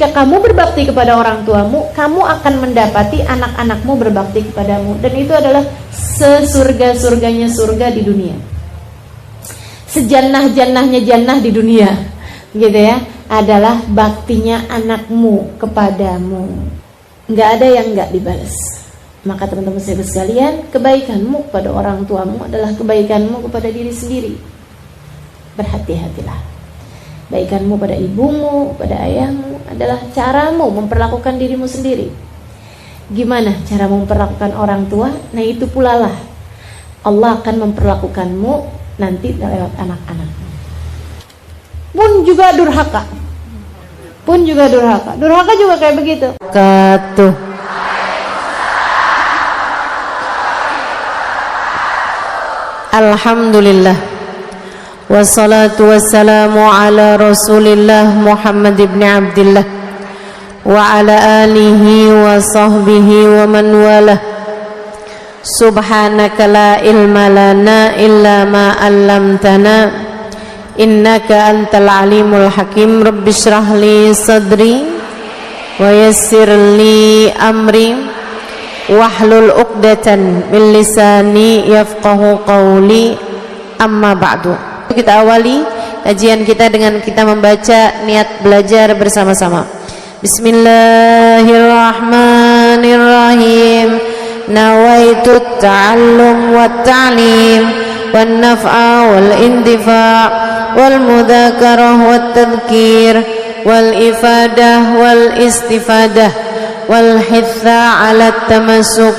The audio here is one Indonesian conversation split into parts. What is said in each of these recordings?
Jika kamu berbakti kepada orang tuamu, kamu akan mendapati anak-anakmu berbakti kepadamu, dan itu adalah sesurga-surganya surga di dunia, sejannah-jannahnya jannah di dunia, gitu ya, adalah baktinya anakmu kepadamu. Nggak ada yang nggak dibalas. Maka teman-teman sahabat sekalian, kebaikanmu kepada orang tuamu adalah kebaikanmu kepada diri sendiri. Berhati-hatilah. Kebaikanmu pada ibumu, pada ayahmu adalah caramu memperlakukan dirimu sendiri. Gimana cara memperlakukan orang tua? Nah itu pula lah Allah akan memperlakukanmu nanti lewat anak-anakmu. Pun juga durhaka. Durhaka juga kayak begitu. Katuh. Alhamdulillah. Wassalatu wassalamu ala Rasulillah Muhammad ibn Abdillah wa ala alihi wa sahbihi wa man walah. Subhanaka la ilma lana illa ma 'allamtana innaka antal alimul hakim. Rabbi shrah li sadri wa yassir li amri wahlul 'uqdatan min lisani yafqahu qawli. Amma ba'du. Kita awali kajian kita dengan kita membaca niat belajar bersama-sama. Bismillahirrahmanirrahim. Nawaitu ta'allum wa ta'lim wan naf'a wal intifa' wal mudzakarah wat tadhkir wal ifadah wal istifadah wal hitha 'ala tamassuk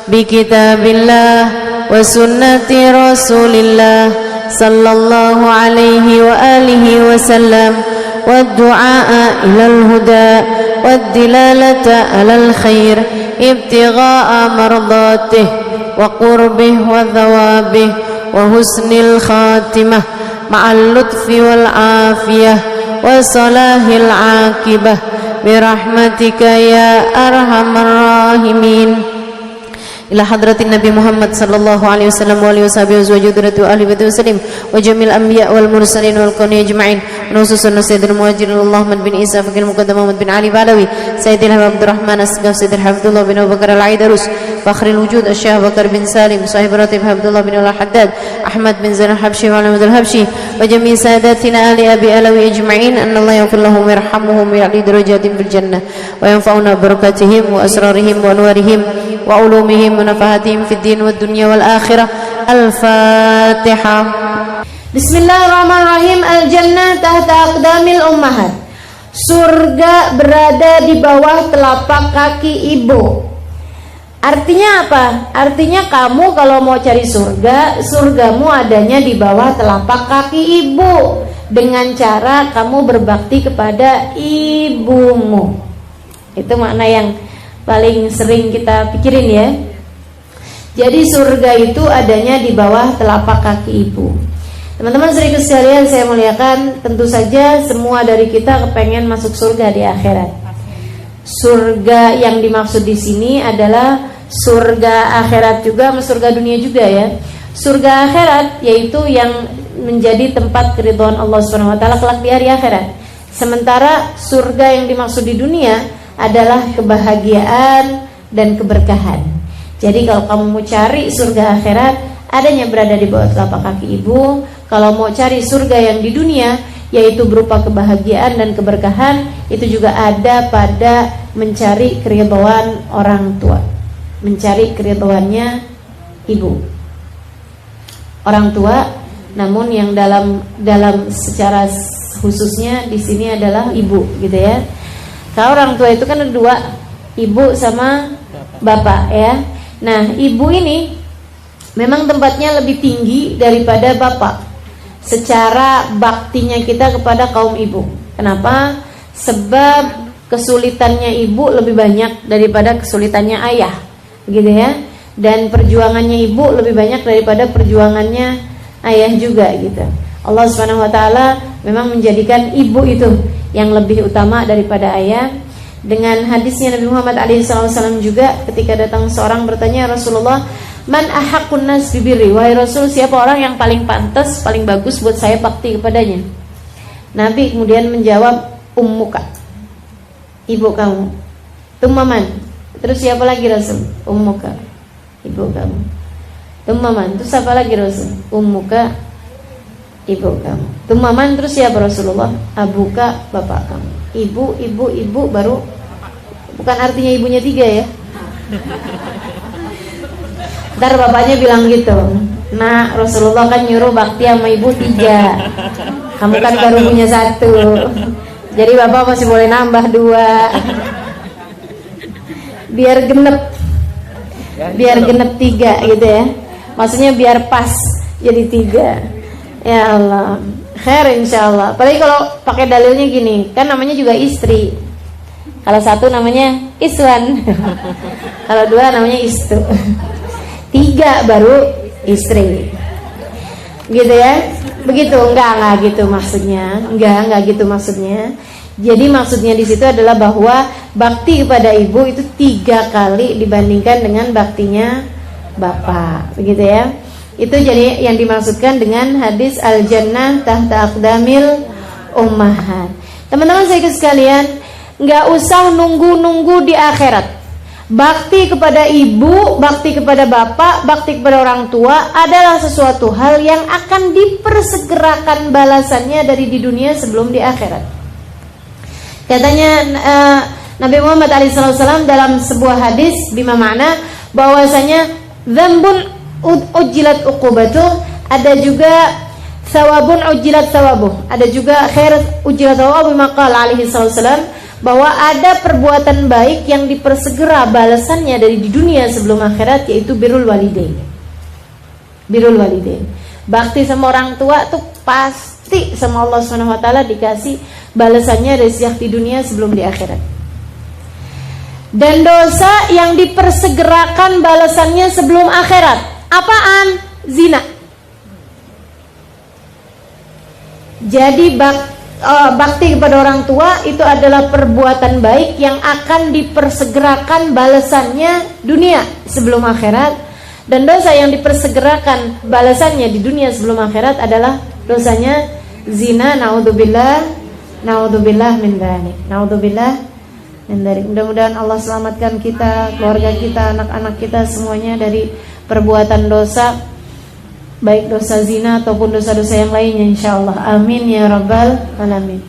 bi kitabillah wa sunnati rasulillah sallallahu alaihi wa alihi wa sallam wa du'a ilal huda wa dilalata alal khair ibtigha'a mardatih wa qurbih wa thawabih wa husnil khatimah ma'al lutfi wal afiyah wa salahil aqibah birahmatika ya arhamar rahimin. Ila hadratin Nabi Muhammad sallallahu alaihi wasallam wa alihi washabihi wa judratu ahli baiti wasallim wa jamil anbiya wal mursalin wal kauni ajma'in wa khususan sayyidil muhajirin Muhammad bin Isa fakil muqaddam Muhammad bin Ali Balawi sayyidil Abdurrahman Asgaf sayyidil Hafidullah bin Abu Bakar al-Aidarus fakhril wujud Syekh Bakar bin Salim sahib ratib Abdullah bin Al-Haddad Ahmad bin Zain al-Habsyi wa Ahmad al-Habsyi wa jami' sadatina ali abi alawi ajma'in anna Allah yaghfir lahum wa yarhamhum wa ya'li darajatin fil jannah wa yanfa'una barakatihim wa asrarihim wa anwarihim wa ulumihim wa nafahatihim fid din wad dunya wal akhirah. Al-Fatihah. Bismillahirrahmanirrahim. Al-jannah tahta aqdamil ummahat. Surga berada di bawah telapak kaki ibu. Artinya apa? Artinya kamu kalau mau cari surga, surgamu adanya di bawah telapak kaki ibu, dengan cara kamu berbakti kepada ibumu. Itu makna yang paling sering kita pikirin ya. Jadi surga itu adanya di bawah telapak kaki ibu. Teman-teman sekalian saya muliakan, tentu saja semua dari kita kepengen masuk surga di akhirat. Surga yang dimaksud di sini adalah surga akhirat juga, surga dunia juga ya. Surga akhirat yaitu yang menjadi tempat keridhaan Allah Subhanahu wa taala kelak di hari akhirat. Sementara surga yang dimaksud di dunia adalah kebahagiaan dan keberkahan. Jadi kalau kamu mau cari surga akhirat, adanya berada di bawah telapak kaki ibu. Kalau mau cari surga yang di dunia, yaitu berupa kebahagiaan dan keberkahan, itu juga ada pada mencari keridhaan orang tua, mencari keridhaannya ibu, orang tua. Namun yang dalam secara khususnya di sini adalah ibu, gitu ya. Kalau orang tua itu kan ada dua, ibu sama bapak ya. Nah, ibu ini memang tempatnya lebih tinggi daripada bapak secara baktinya kita kepada kaum ibu. Kenapa? Sebab kesulitannya ibu lebih banyak daripada kesulitannya ayah, gitu ya. Dan perjuangannya ibu lebih banyak daripada perjuangannya ayah juga, gitu. Allah Subhanahu wa taala memang menjadikan ibu itu yang lebih utama daripada ayah. Dengan hadisnya Nabi Muhammad SAW juga, ketika datang seorang bertanya, Rasulullah, man ahaqqun nas bibirri, wahai Rasul, siapa orang yang paling pantas, paling bagus buat saya bakti kepadanya? Nabi kemudian menjawab, ummuka, ibu kamu. Tummaman. Terus siapa lagi Rasul? Ummuka, ibu kamu. Tummaman. Terus siapa lagi Rasul? Ummuka, ibu kamu. Tummaman. Terus siapa Rasulullah? Abuka, bapak kamu. Ibu baru. Bukan artinya ibunya 3 ya. Ntar bapaknya bilang gitu, nah Rasulullah kan nyuruh bakti sama ibu 3, kamu kan baru punya 1, jadi bapak masih boleh nambah 2, biar genep 3 gitu ya, maksudnya biar pas jadi 3. Ya Allah, khair insyaallah. Apalagi kalau pakai dalilnya gini, kan namanya juga istri. Kalau 1 namanya iswan, kalau 2 namanya istu. 3 baru istri, gitu ya. Begitu? Enggak gitu maksudnya. Enggak gitu maksudnya. Jadi maksudnya di situ adalah bahwa bakti kepada ibu itu 3 kali dibandingkan dengan baktinya bapak, begitu ya. Itu jadi yang dimaksudkan dengan hadis al-jannah tahta aqdamil ummahat. Teman-teman saya sekalian, enggak usah nunggu di akhirat. Bakti kepada ibu, bakti kepada bapak, bakti kepada orang tua adalah sesuatu hal yang akan dipersegerakan balasannya dari di dunia sebelum di akhirat. Katanya Nabi Muhammad SAW dalam sebuah hadis bima makna bahwasanya dzambun ujilat uqubatuh, ada juga thawabun ujilat thawabuh, ada juga khair ujilat thawabuh, maka alaihi wasallam bahwa ada perbuatan baik yang dipersegera balasannya dari di dunia sebelum akhirat, yaitu birrul walidain. Birrul walidain. Bakti sama orang tua tuh pasti sama Allah Subhanahu wa taala dikasih balasannya dari sejak di dunia sebelum di akhirat. Dan dosa yang dipersegerakan balasannya sebelum akhirat, apaan? Zina. Jadi bakti kepada orang tua itu adalah perbuatan baik yang akan dipersegerakan balasannya dunia sebelum akhirat. Dan dosa yang dipersegerakan balasannya di dunia sebelum akhirat adalah dosanya zina. Naudzubillah min dzalik. Naudzubillah min dzalik. Mudah-mudahan Allah selamatkan kita, keluarga kita, anak-anak kita semuanya dari perbuatan dosa, baik dosa zina ataupun dosa-dosa yang lainnya, insyaallah. Amin ya rabbal alamin.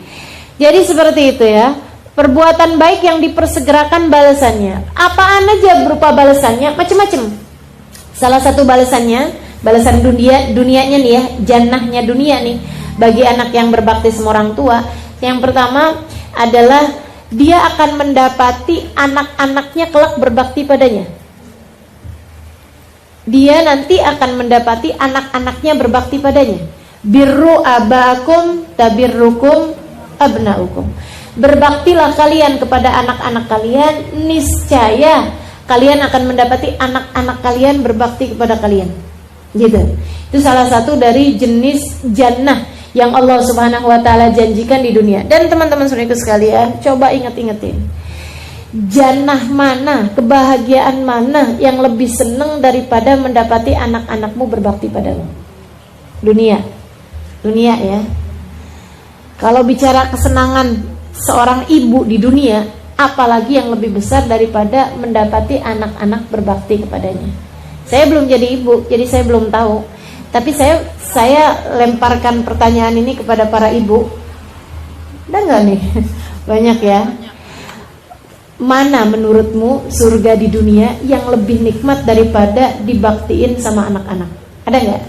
Jadi seperti itu ya, perbuatan baik yang dipersegerakan balasannya. Apaan aja berupa balasannya? Macam-macam. Salah satu balasannya, balasan dunianya nih ya, jannahnya dunia nih bagi anak yang berbakti sama orang tua. Yang pertama adalah dia akan mendapati anak-anaknya kelak berbakti padanya. Dia nanti akan mendapati anak-anaknya berbakti padanya. Birru abakum tabirrukum abnaukum. Berbaktilah kalian kepada anak-anak kalian, niscaya kalian akan mendapati anak-anak kalian berbakti kepada kalian. Gitu. Itu salah satu dari jenis jannah yang Allah Subhanahu wa taala janjikan di dunia. Dan teman-teman saudaraku sekalian, coba ingat-ingatin. Jannah mana, kebahagiaan mana yang lebih senang daripada mendapati anak-anakmu berbakti padamu? Dunia ya. Kalau bicara kesenangan seorang ibu di dunia, apalagi yang lebih besar daripada mendapati anak-anak berbakti kepadanya. Saya belum jadi ibu, jadi saya belum tahu. Tapi saya lemparkan pertanyaan ini kepada para ibu. Ada nggak nih? Banyak ya. Mana menurutmu surga di dunia yang lebih nikmat daripada dibaktiin sama anak-anak? Ada nggak?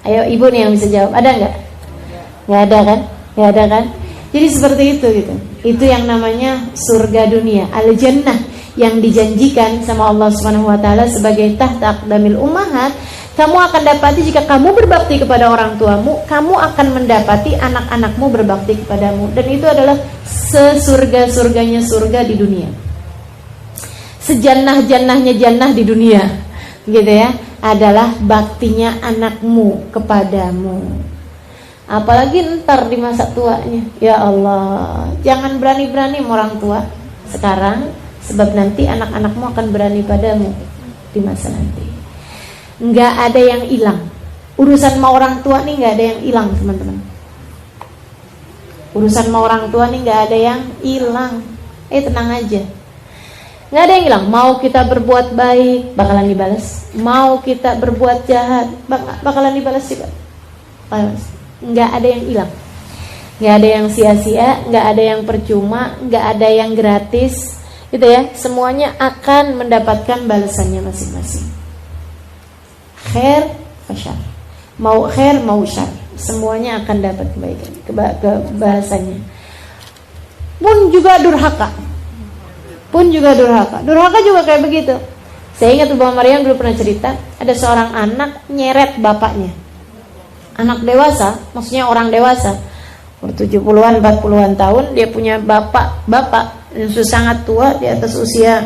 Ayo ibu nih yang bisa jawab. Ada nggak? Nggak ada kan? Nggak ada kan? Jadi seperti itu gitu. Itu yang namanya surga dunia, al-jannah, yang dijanjikan sama Allah Subhanahu wa taala sebagai tahta aqdamil ummahat. Kamu akan dapati jika kamu berbakti kepada orang tuamu, kamu akan mendapati anak-anakmu berbakti kepadamu. Dan itu adalah sesurga-surganya surga di dunia, sejannah-jannahnya jannah di dunia, gitu ya, adalah baktinya anakmu kepadamu. Apalagi ntar di masa tuanya. Ya Allah, jangan berani-berani sama orang tua sekarang, sebab nanti anak-anakmu akan berani padamu di masa nanti. Nggak ada yang hilang. Urusan sama orang tua nih nggak ada yang hilang, teman-teman. Urusan sama orang tua nih nggak ada yang hilang. Tenang aja. Nggak ada yang hilang. Mau kita berbuat baik bakalan dibalas, mau kita berbuat jahat bakalan dibalas juga. Nggak ada yang hilang, nggak ada yang sia-sia, nggak ada yang percuma, nggak ada yang gratis, gitu ya. Semuanya akan mendapatkan balasannya masing-masing. Khair, syar, mau khair mau syar, semuanya akan dapat kebaikan, kebahasannya. Pun juga durhaka. Durhaka juga kayak begitu. Saya ingat Bang Maryam dulu pernah cerita, ada seorang anak nyeret bapaknya. Anak dewasa, maksudnya orang dewasa, 70-an, 40-an tahun, dia punya bapak yang sudah sangat tua, di atas usia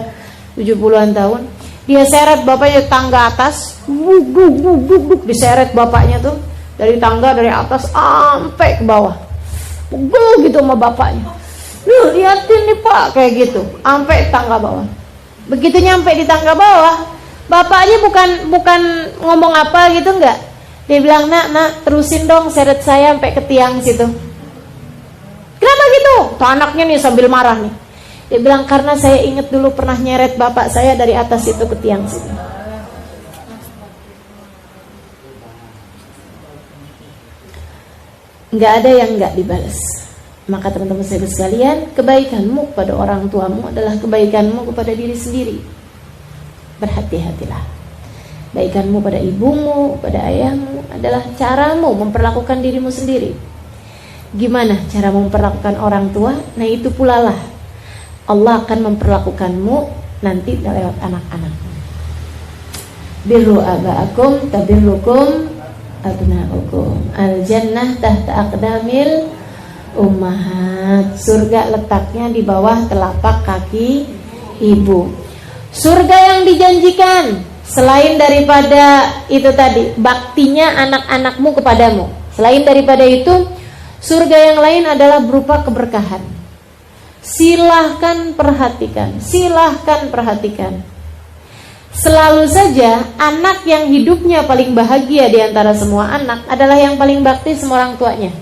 70-an tahun. Dia seret bapaknya tangga atas, diseret bapaknya tuh dari tangga dari atas sampai ke bawah. Pegel gitu sama bapaknya. Liatin nih Pak, kayak gitu, sampai tangga bawah. Begitu nyampe di tangga bawah, bapaknya bukan ngomong apa gitu, enggak. Dia bilang, nak terusin dong seret saya sampai ke tiang situ. Kenapa gitu? Tuh anaknya nih sambil marah nih. Dia bilang, karena saya ingat dulu pernah nyeret bapak saya dari atas itu ke tiang situ. Nggak ada yang nggak dibalas. Maka teman-teman saya sekalian, kebaikanmu kepada orang tuamu adalah kebaikanmu kepada diri sendiri. Berhati-hatilah. Kebaikanmu pada ibumu, pada ayahmu adalah caramu memperlakukan dirimu sendiri. Gimana cara memperlakukan orang tua? Nah itu pula lah Allah akan memperlakukanmu nanti lewat anak-anakmu. Birru aba'akum tabirrukum abna'ukum. Al-jannah tahta aqdamil ummahat. Surga letaknya di bawah telapak kaki ibu. Surga yang dijanjikan selain daripada itu tadi, baktinya anak-anakmu kepadamu. Selain daripada itu, surga yang lain adalah berupa keberkahan. Silahkan perhatikan. Selalu saja anak yang hidupnya paling bahagia di antara semua anak adalah yang paling bakti sama orang tuanya.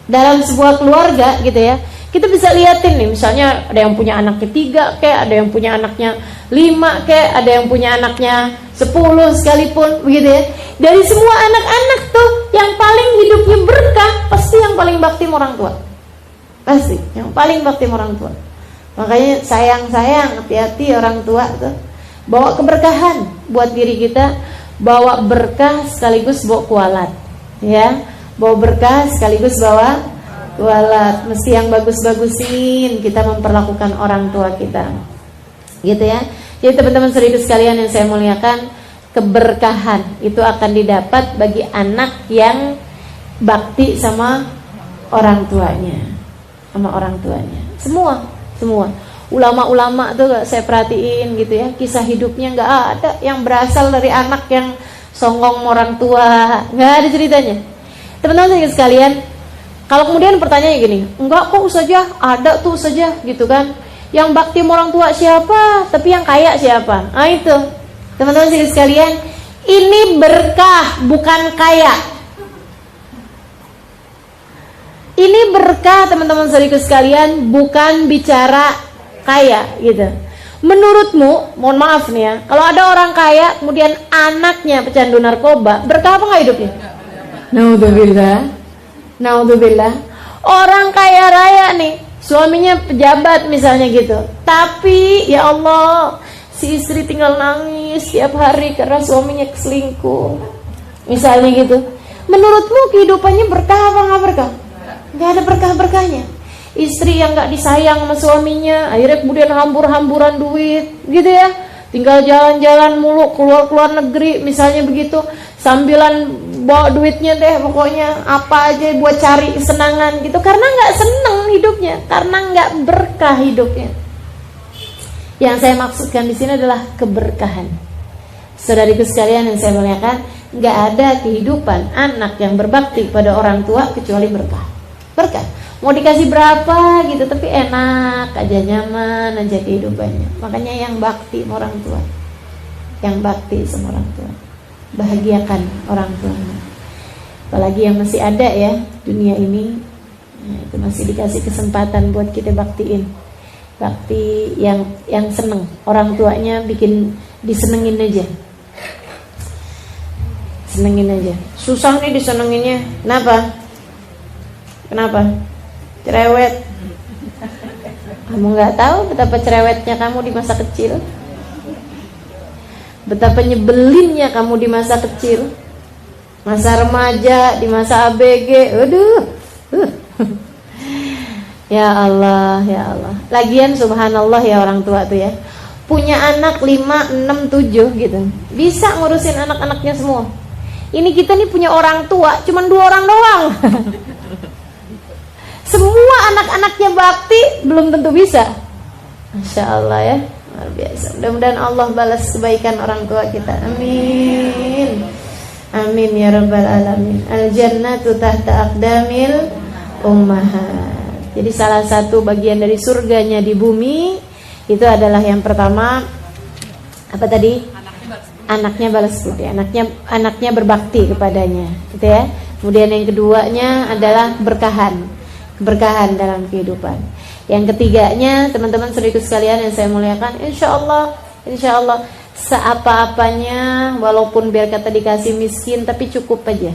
Dalam sebuah keluarga gitu ya, kita bisa liatin nih, misalnya ada yang punya anak ketiga kayak, ada yang punya anaknya 5 kayak, ada yang punya anaknya 10 sekalipun begitu ya. Dari semua anak-anak tuh yang paling hidupnya berkah pasti yang paling bakti sama orang tua. Pasti yang paling bakti sama orang tua. Makanya sayang, hati-hati orang tua tuh. Bawa keberkahan buat diri kita, bawa berkah sekaligus bawa kualat ya. Bawa berkah sekaligus bawa kualat. Mesti yang bagus-bagusin kita memperlakukan orang tua kita, gitu ya. Jadi teman-teman serius sekalian yang saya muliakan, keberkahan itu akan didapat bagi anak yang bakti sama orang tuanya. Semua ulama-ulama tuh saya perhatiin gitu ya, kisah hidupnya nggak ada yang berasal dari anak yang songong orang tua, nggak ada ceritanya. Teman-teman sekalian, kalau kemudian pertanyaannya gini, enggak kok saja ada tuh saja gitu kan, yang bakti orang tua siapa, tapi yang kaya siapa? Nah itu teman-teman sekalian, ini berkah bukan kaya. Ini berkah teman-teman sekalian, bukan bicara kaya gitu. Menurutmu, mohon maaf nih ya, kalau ada orang kaya kemudian anaknya pecandu narkoba, berkah apa nggak hidupnya? Naudzubillah. Orang kaya raya nih, suaminya pejabat misalnya gitu, tapi ya Allah, si istri tinggal nangis tiap hari karena suaminya selingkuh misalnya gitu. Menurutmu kehidupannya berkah apa nggak berkah? Nggak ada berkah-berkahnya. Istri yang nggak disayang sama suaminya, akhirnya kemudian hambur-hamburan duit gitu ya, tinggal jalan-jalan mulu, keluar negeri misalnya begitu, sambilan bawa duitnya deh, pokoknya apa aja buat cari kesenangan gitu, karena nggak seneng hidupnya, karena nggak berkah hidupnya. Yang saya maksudkan di sini adalah keberkahan. Saudariku sekalian yang saya muliakan, nggak ada kehidupan anak yang berbakti pada orang tua kecuali berkah. Mau dikasih berapa gitu, tapi enak aja, nyaman aja kehidupannya. Makanya yang bakti sama orang tua, bahagiakan orang tuanya. Apalagi yang masih ada ya dunia ini, Nah, itu masih dikasih kesempatan buat kita baktiin. Bakti yang seneng, orang tuanya bikin disenengin aja. Senengin aja. Susah nih disenenginnya. Kenapa? Cerewet. Kamu nggak tahu betapa cerewetnya kamu di masa kecil. Betapa nyebelinnya kamu di masa kecil. Masa remaja, di masa ABG. Aduh. Ya Allah, ya Allah. Lagian subhanallah ya orang tua tuh ya. Punya anak 5, 6, 7 gitu. Bisa ngurusin anak-anaknya semua. Ini kita nih punya orang tua cuman 2 orang doang. Semua anak-anaknya bakti belum tentu bisa. Masya Allah ya, luar biasa. Mudah-mudahan Allah balas kebaikan orang tua kita. Amin. Amin ya rabbal alamin. Al jannatu tahta aqdamil ummahat. Jadi salah satu bagian dari surganya di bumi itu adalah yang pertama apa tadi? Anaknya balas budi. Anaknya berbakti kepadanya, gitu ya. Kemudian yang keduanya adalah keberkahan dalam kehidupan. Yang ketiganya, teman-teman saudaraku sekalian yang saya muliakan, insya Allah seapa-apanya, walaupun biar kata dikasih miskin, tapi cukup aja,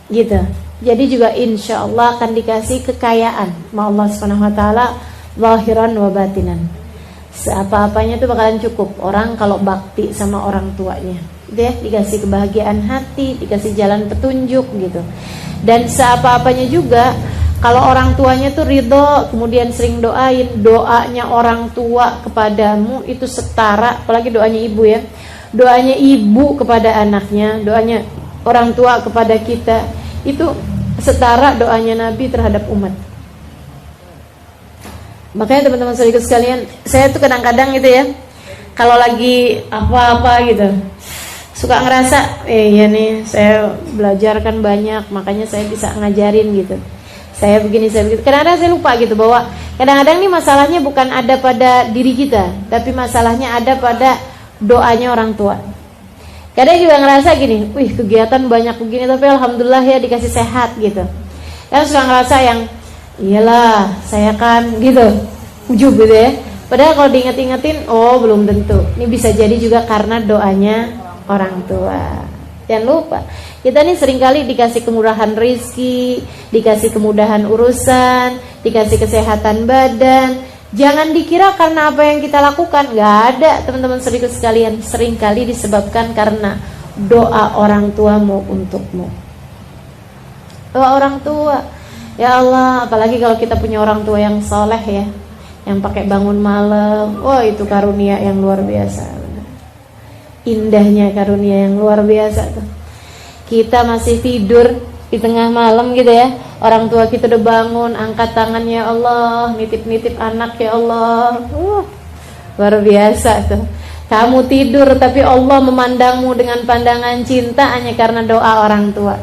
gitu. Jadi juga insya Allah akan dikasih kekayaan, sama Allah Subhanahu Wa Taala, zahiran wa batinan. Seapa-apanya itu bakalan cukup orang kalau bakti sama orang tuanya. Dia dikasih kebahagiaan hati, dikasih jalan petunjuk gitu. Dan seapa-apanya juga kalau orang tuanya tuh ridho, kemudian sering doain, doanya orang tua kepadamu itu setara, apalagi doanya ibu ya. Doanya ibu kepada anaknya, doanya orang tua kepada kita itu setara doanya Nabi terhadap umat. Makanya teman-teman saudara sekalian, saya tuh kadang-kadang gitu ya, kalau lagi apa-apa gitu, suka ngerasa, iya nih saya belajar kan banyak, makanya saya bisa ngajarin gitu. Saya begini, saya begitu. Kadang-kadang saya lupa gitu bahwa kadang-kadang nih masalahnya bukan ada pada diri kita, tapi masalahnya ada pada doanya orang tua. Kadang juga ngerasa gini, wih kegiatan banyak begini, tapi alhamdulillah ya dikasih sehat gitu. Kadang suka ngerasa yang iyalah saya kan gitu, ujub gitu ya. Padahal kalau diinget-ingetin, oh belum tentu. Ini bisa jadi juga karena doanya orang tua. Jangan lupa, kita nih seringkali dikasih kemudahan rezeki, dikasih kemudahan urusan, dikasih kesehatan badan. Jangan dikira karena apa yang kita lakukan, nggak ada teman-teman saudara sekalian. Seringkali disebabkan karena doa orang tuamu untukmu. Doa orang tua. Ya Allah, apalagi kalau kita punya orang tua yang soleh ya, yang pakai bangun malam, wah itu karunia yang luar biasa. Indahnya karunia yang luar biasa tuh. Kita masih tidur di tengah malam gitu ya, orang tua kita udah bangun, angkat tangannya, ya Allah, nitip-nitip anak ya Allah, luar biasa tuh. Kamu tidur tapi Allah memandangmu dengan pandangan cinta hanya karena doa orang tua.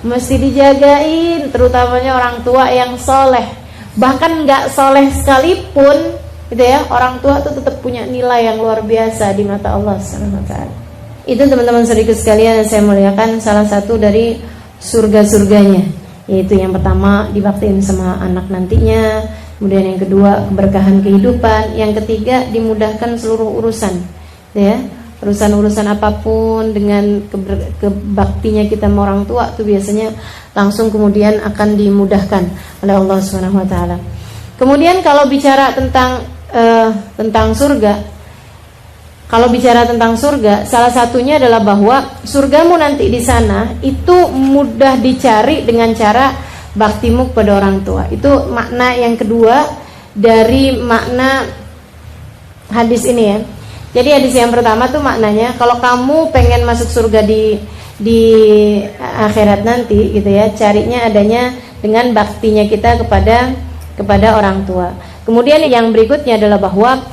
Mesti dijagain, terutamanya orang tua yang soleh. Bahkan nggak soleh sekalipun, gitu ya, orang tua tuh tetap punya nilai yang luar biasa di mata Allah Subhanahu Wa Taala. Itu teman-teman saudara sekalian yang saya muliakan, salah satu dari surga-surganya, yaitu yang pertama dibaktiin sama anak nantinya, kemudian yang kedua keberkahan kehidupan, yang ketiga dimudahkan seluruh urusan, gitu ya. Urusan-urusan apapun dengan kebaktinya kita sama orang tua tuh biasanya langsung kemudian akan dimudahkan oleh Allah Subhanahu Wa Taala. Kemudian kalau bicara tentang surga, salah satunya adalah bahwa surgamu nanti di sana itu mudah dicari dengan cara baktimu kepada orang tua. Itu makna yang kedua dari makna hadis ini ya. Jadi hadis yang pertama tuh maknanya kalau kamu pengen masuk surga di akhirat nanti gitu ya, carinya adanya dengan baktinya kita kepada orang tua. Kemudian yang berikutnya adalah bahwa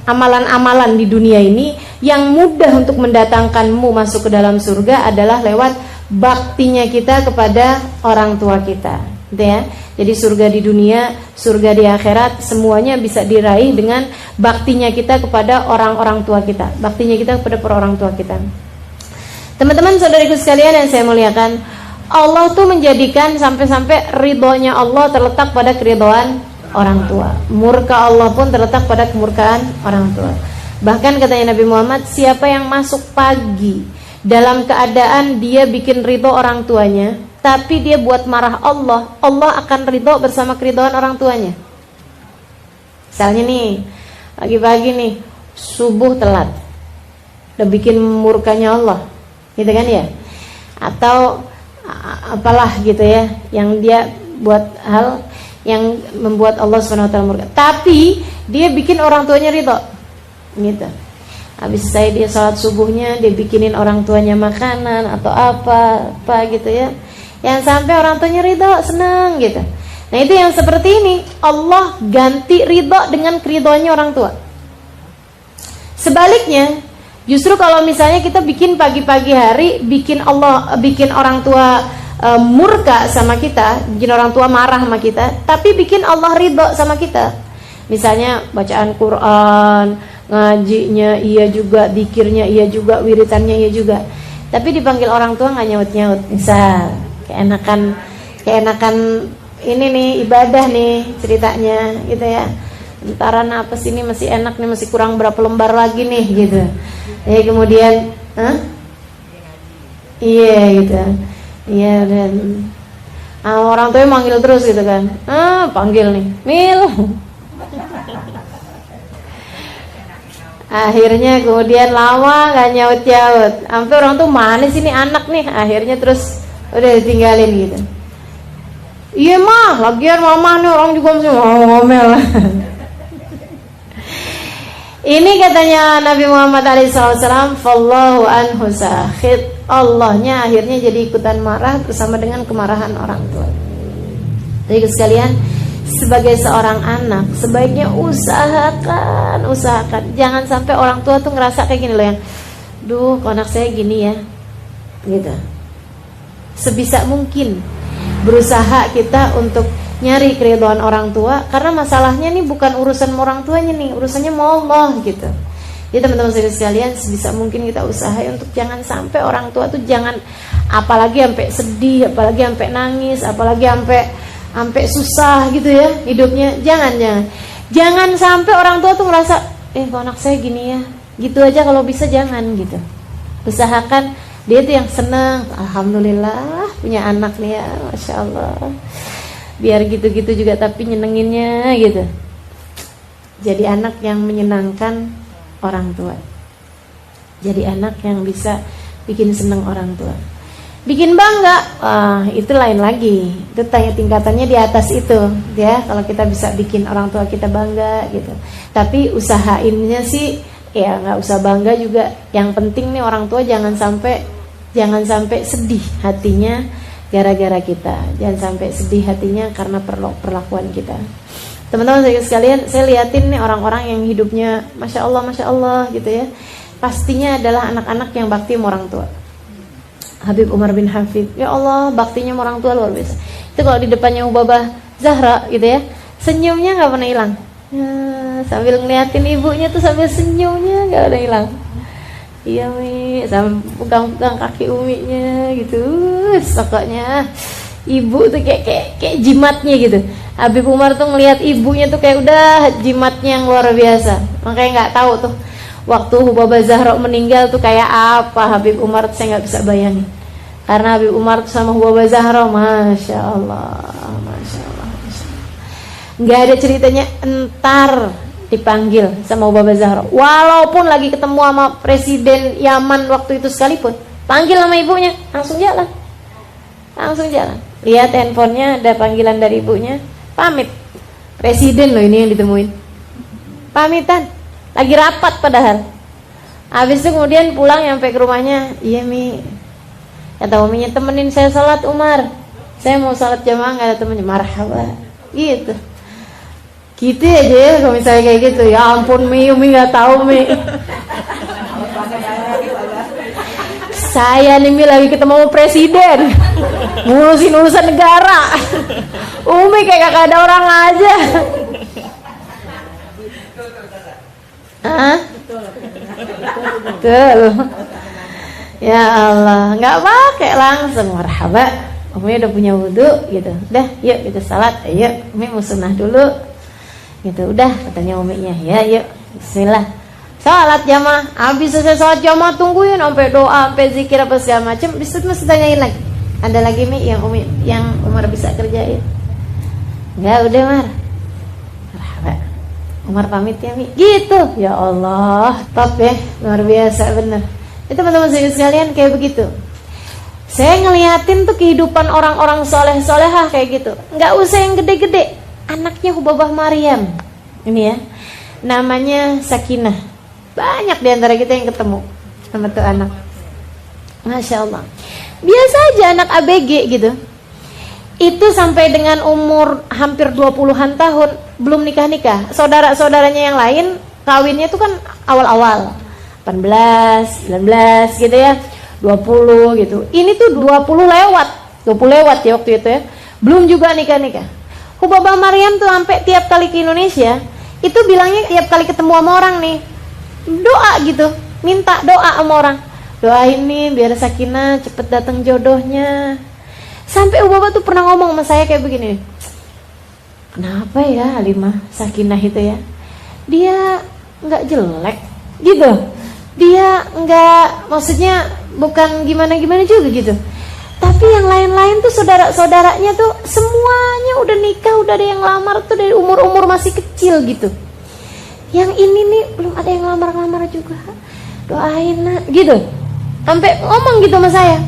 amalan-amalan di dunia ini yang mudah untuk mendatangkanmu masuk ke dalam surga adalah lewat baktinya kita kepada orang tua kita, gitu ya. Jadi surga di dunia, surga di akhirat, semuanya bisa diraih dengan baktinya kita kepada orang-orang tua kita, baktinya kita kepada para orang tua kita. Teman-teman saudariku sekalian yang saya muliakan, Allah tuh menjadikan sampai-sampai ridhonya Allah terletak pada keridhaan orang tua. Murka Allah pun terletak pada kemurkaan orang tua. Bahkan katanya Nabi Muhammad, siapa yang masuk pagi dalam keadaan dia bikin ridho orang tuanya, tapi dia buat marah Allah, Allah akan ridho bersama keridhaan orang tuanya. Misalnya nih, pagi-pagi nih, subuh telat, udah bikin murkanya Allah, gitu kan ya? Atau apalah gitu ya, yang dia buat hal yang membuat Allah SWT murka, tapi dia bikin orang tuanya ridho, gitu. Habis selesai dia sholat subuhnya, dia bikinin orang tuanya makanan atau apa gitu ya, yang sampai orang tuanya ridho, senang gitu. Nah itu yang seperti ini, Allah ganti ridho dengan keridhoannya orang tua. Sebaliknya, justru kalau misalnya kita bikin pagi-pagi hari, bikin orang tua murka sama kita, bikin orang tua marah sama kita, tapi bikin Allah ridho sama kita. Misalnya bacaan Quran, ngajinya iya juga, zikirnya iya juga, wiritannya iya juga, tapi dipanggil orang tua nggak nyaut-nyaut. Misal keenakan ini nih ibadah nih ceritanya gitu ya, antara napas ini masih enak nih, masih kurang berapa lembar lagi nih gitu ya, kemudian iya gitu iya, dan orang tuanya manggil terus gitu kan, panggil nih Mil. Akhirnya kemudian lama gak nyaut-nyaut, sampai orang tuh mana sih nih anak nih, akhirnya terus udah ditinggalin gitu. Iya mah, lagian mama nih orang juga masih ngomel. Ini katanya Nabi Muhammad SAW, fallahu anhu sakhit, Allahnya akhirnya jadi ikutan marah bersama dengan kemarahan orang tua. Jadi sekalian, sebagai seorang anak sebaiknya usahakan jangan sampai orang tua tuh ngerasa kayak gini loh, yang duh kok anak saya gini ya gitu. Sebisa mungkin berusaha kita untuk nyari keridhaan orang tua, karena masalahnya nih bukan urusan orang tuanya nih, urusannya mau Allah gitu. Jadi teman-teman sekalian, sebisa mungkin kita usahain untuk jangan sampai orang tua tuh jangan, apalagi sampai sedih, apalagi sampai nangis, apalagi sampai susah gitu ya hidupnya. Jangan sampai orang tua tuh ngerasa kok anak saya gini ya, gitu aja. Kalau bisa jangan gitu. Usahakan dia tuh yang senang, alhamdulillah punya anak nih ya, masya Allah, biar gitu-gitu juga tapi nyenenginnya gitu. Jadi anak yang menyenangkan orang tua, jadi anak yang bisa bikin senang orang tua, bikin bangga, itu lain lagi, itu tingkatannya di atas itu ya. Kalau kita bisa bikin orang tua kita bangga gitu, tapi usahainnya sih ya nggak usah bangga juga. Yang penting nih orang tua jangan sampai sedih hatinya gara-gara kita, jangan sampai sedih hatinya karena perlakuan kita. Teman-teman sekalian, saya liatin nih orang-orang yang hidupnya masya Allah gitu ya, pastinya adalah anak-anak yang bakti sama orang tua. Habib Umar bin Hafid, ya Allah baktinya sama orang tua luar biasa. Itu kalau di depannya Ubabah Zahra gitu ya, senyumnya nggak pernah hilang ya, sambil ngeliatin ibunya tuh sambil senyumnya nggak pernah hilang. Iya Mi, sambil pegang-pegang kaki uminya gitu, pokoknya ibu tuh kayak jimatnya gitu. Habib Umar tuh ngelihat ibunya tuh kayak udah jimatnya yang luar biasa. Makanya nggak tahu tuh waktu Ubabah Zahra meninggal tuh kayak apa Habib Umar tuh, saya nggak bisa bayangin. Karena Habib Umar tuh sama Ubabah Zahra, masya Allah. Nggak ada ceritanya entar dipanggil sama Ubabah Zahra, walaupun lagi ketemu sama Presiden Yaman waktu itu sekalipun, panggil sama ibunya, langsung jalan. Lihat handphonenya ada panggilan dari ibunya, pamit. Presiden loh ini yang ditemuin, pamitan, lagi rapat padahal. Habis itu kemudian pulang nyampe ke rumahnya, iya Mi, kata uminya, temenin saya sholat Umar, saya mau sholat jamaah nggak ada temennya. Marhaba gitu aja ya. Kalau misalnya kayak gitu, ya ampun Mi, Umi nggak tahu Mi. Saya nih Mi lagi ketemu presiden, ngurusin urusan negara. Umi kayak gak ada orang aja. Betul. Ya Allah, nggak pakai langsung marhaba. Umi udah punya wudhu gitu. Udah, yuk kita salat. Ayo, Umi mau sunnah dulu. Gitu, udah katanya uminya. Ya, yuk. Bismillah. Salat jamaah. Habis selesai salat jamaah tungguin sampai doa, sampai zikir apa segala macam. Bisa mesti tanyain lagi. Ada lagi Mi yang Umar bisa kerjain? Enggak, udah Mar. Marhaba. Umar pamit ya Mi. Gitu. Ya Allah, top ya. Luar biasa bener. Itu teman-teman sekalian kayak begitu. Saya ngeliatin tuh kehidupan orang-orang soleh-solehah kayak gitu. Nggak usah yang gede-gede. Anaknya Hubabah Maryam. Ini ya. Namanya Sakinah. Banyak diantara kita yang ketemu sama tuh anak. Masya Allah. Biasa aja anak ABG gitu. Itu sampai dengan umur hampir 20-an tahun belum nikah-nikah. Saudara-saudaranya yang lain kawinnya tuh kan awal-awal 18, 19 gitu ya, 20 gitu. Ini tuh 20 lewat ya waktu itu ya. Belum juga nikah-nikah. Hubabah Maryam tuh sampai tiap kali ke Indonesia itu bilangnya tiap kali ketemu sama orang nih doa gitu, minta doa sama orang. Doain nih biar Sakinah cepet datang jodohnya. Sampai Hubabah tuh pernah ngomong sama saya kayak begini. Kenapa ya Halimah Sakinah itu ya? Dia nggak jelek gitu. Dia nggak, maksudnya bukan gimana-gimana juga gitu. Tapi yang lain-lain tuh saudara-saudaranya tuh semuanya udah nikah, udah ada yang lamar tuh dari umur-umur masih kecil gitu. Yang ini nih belum ada yang lamar-lamar juga. Doain nak gitu. Sampai ngomong gitu sama saya.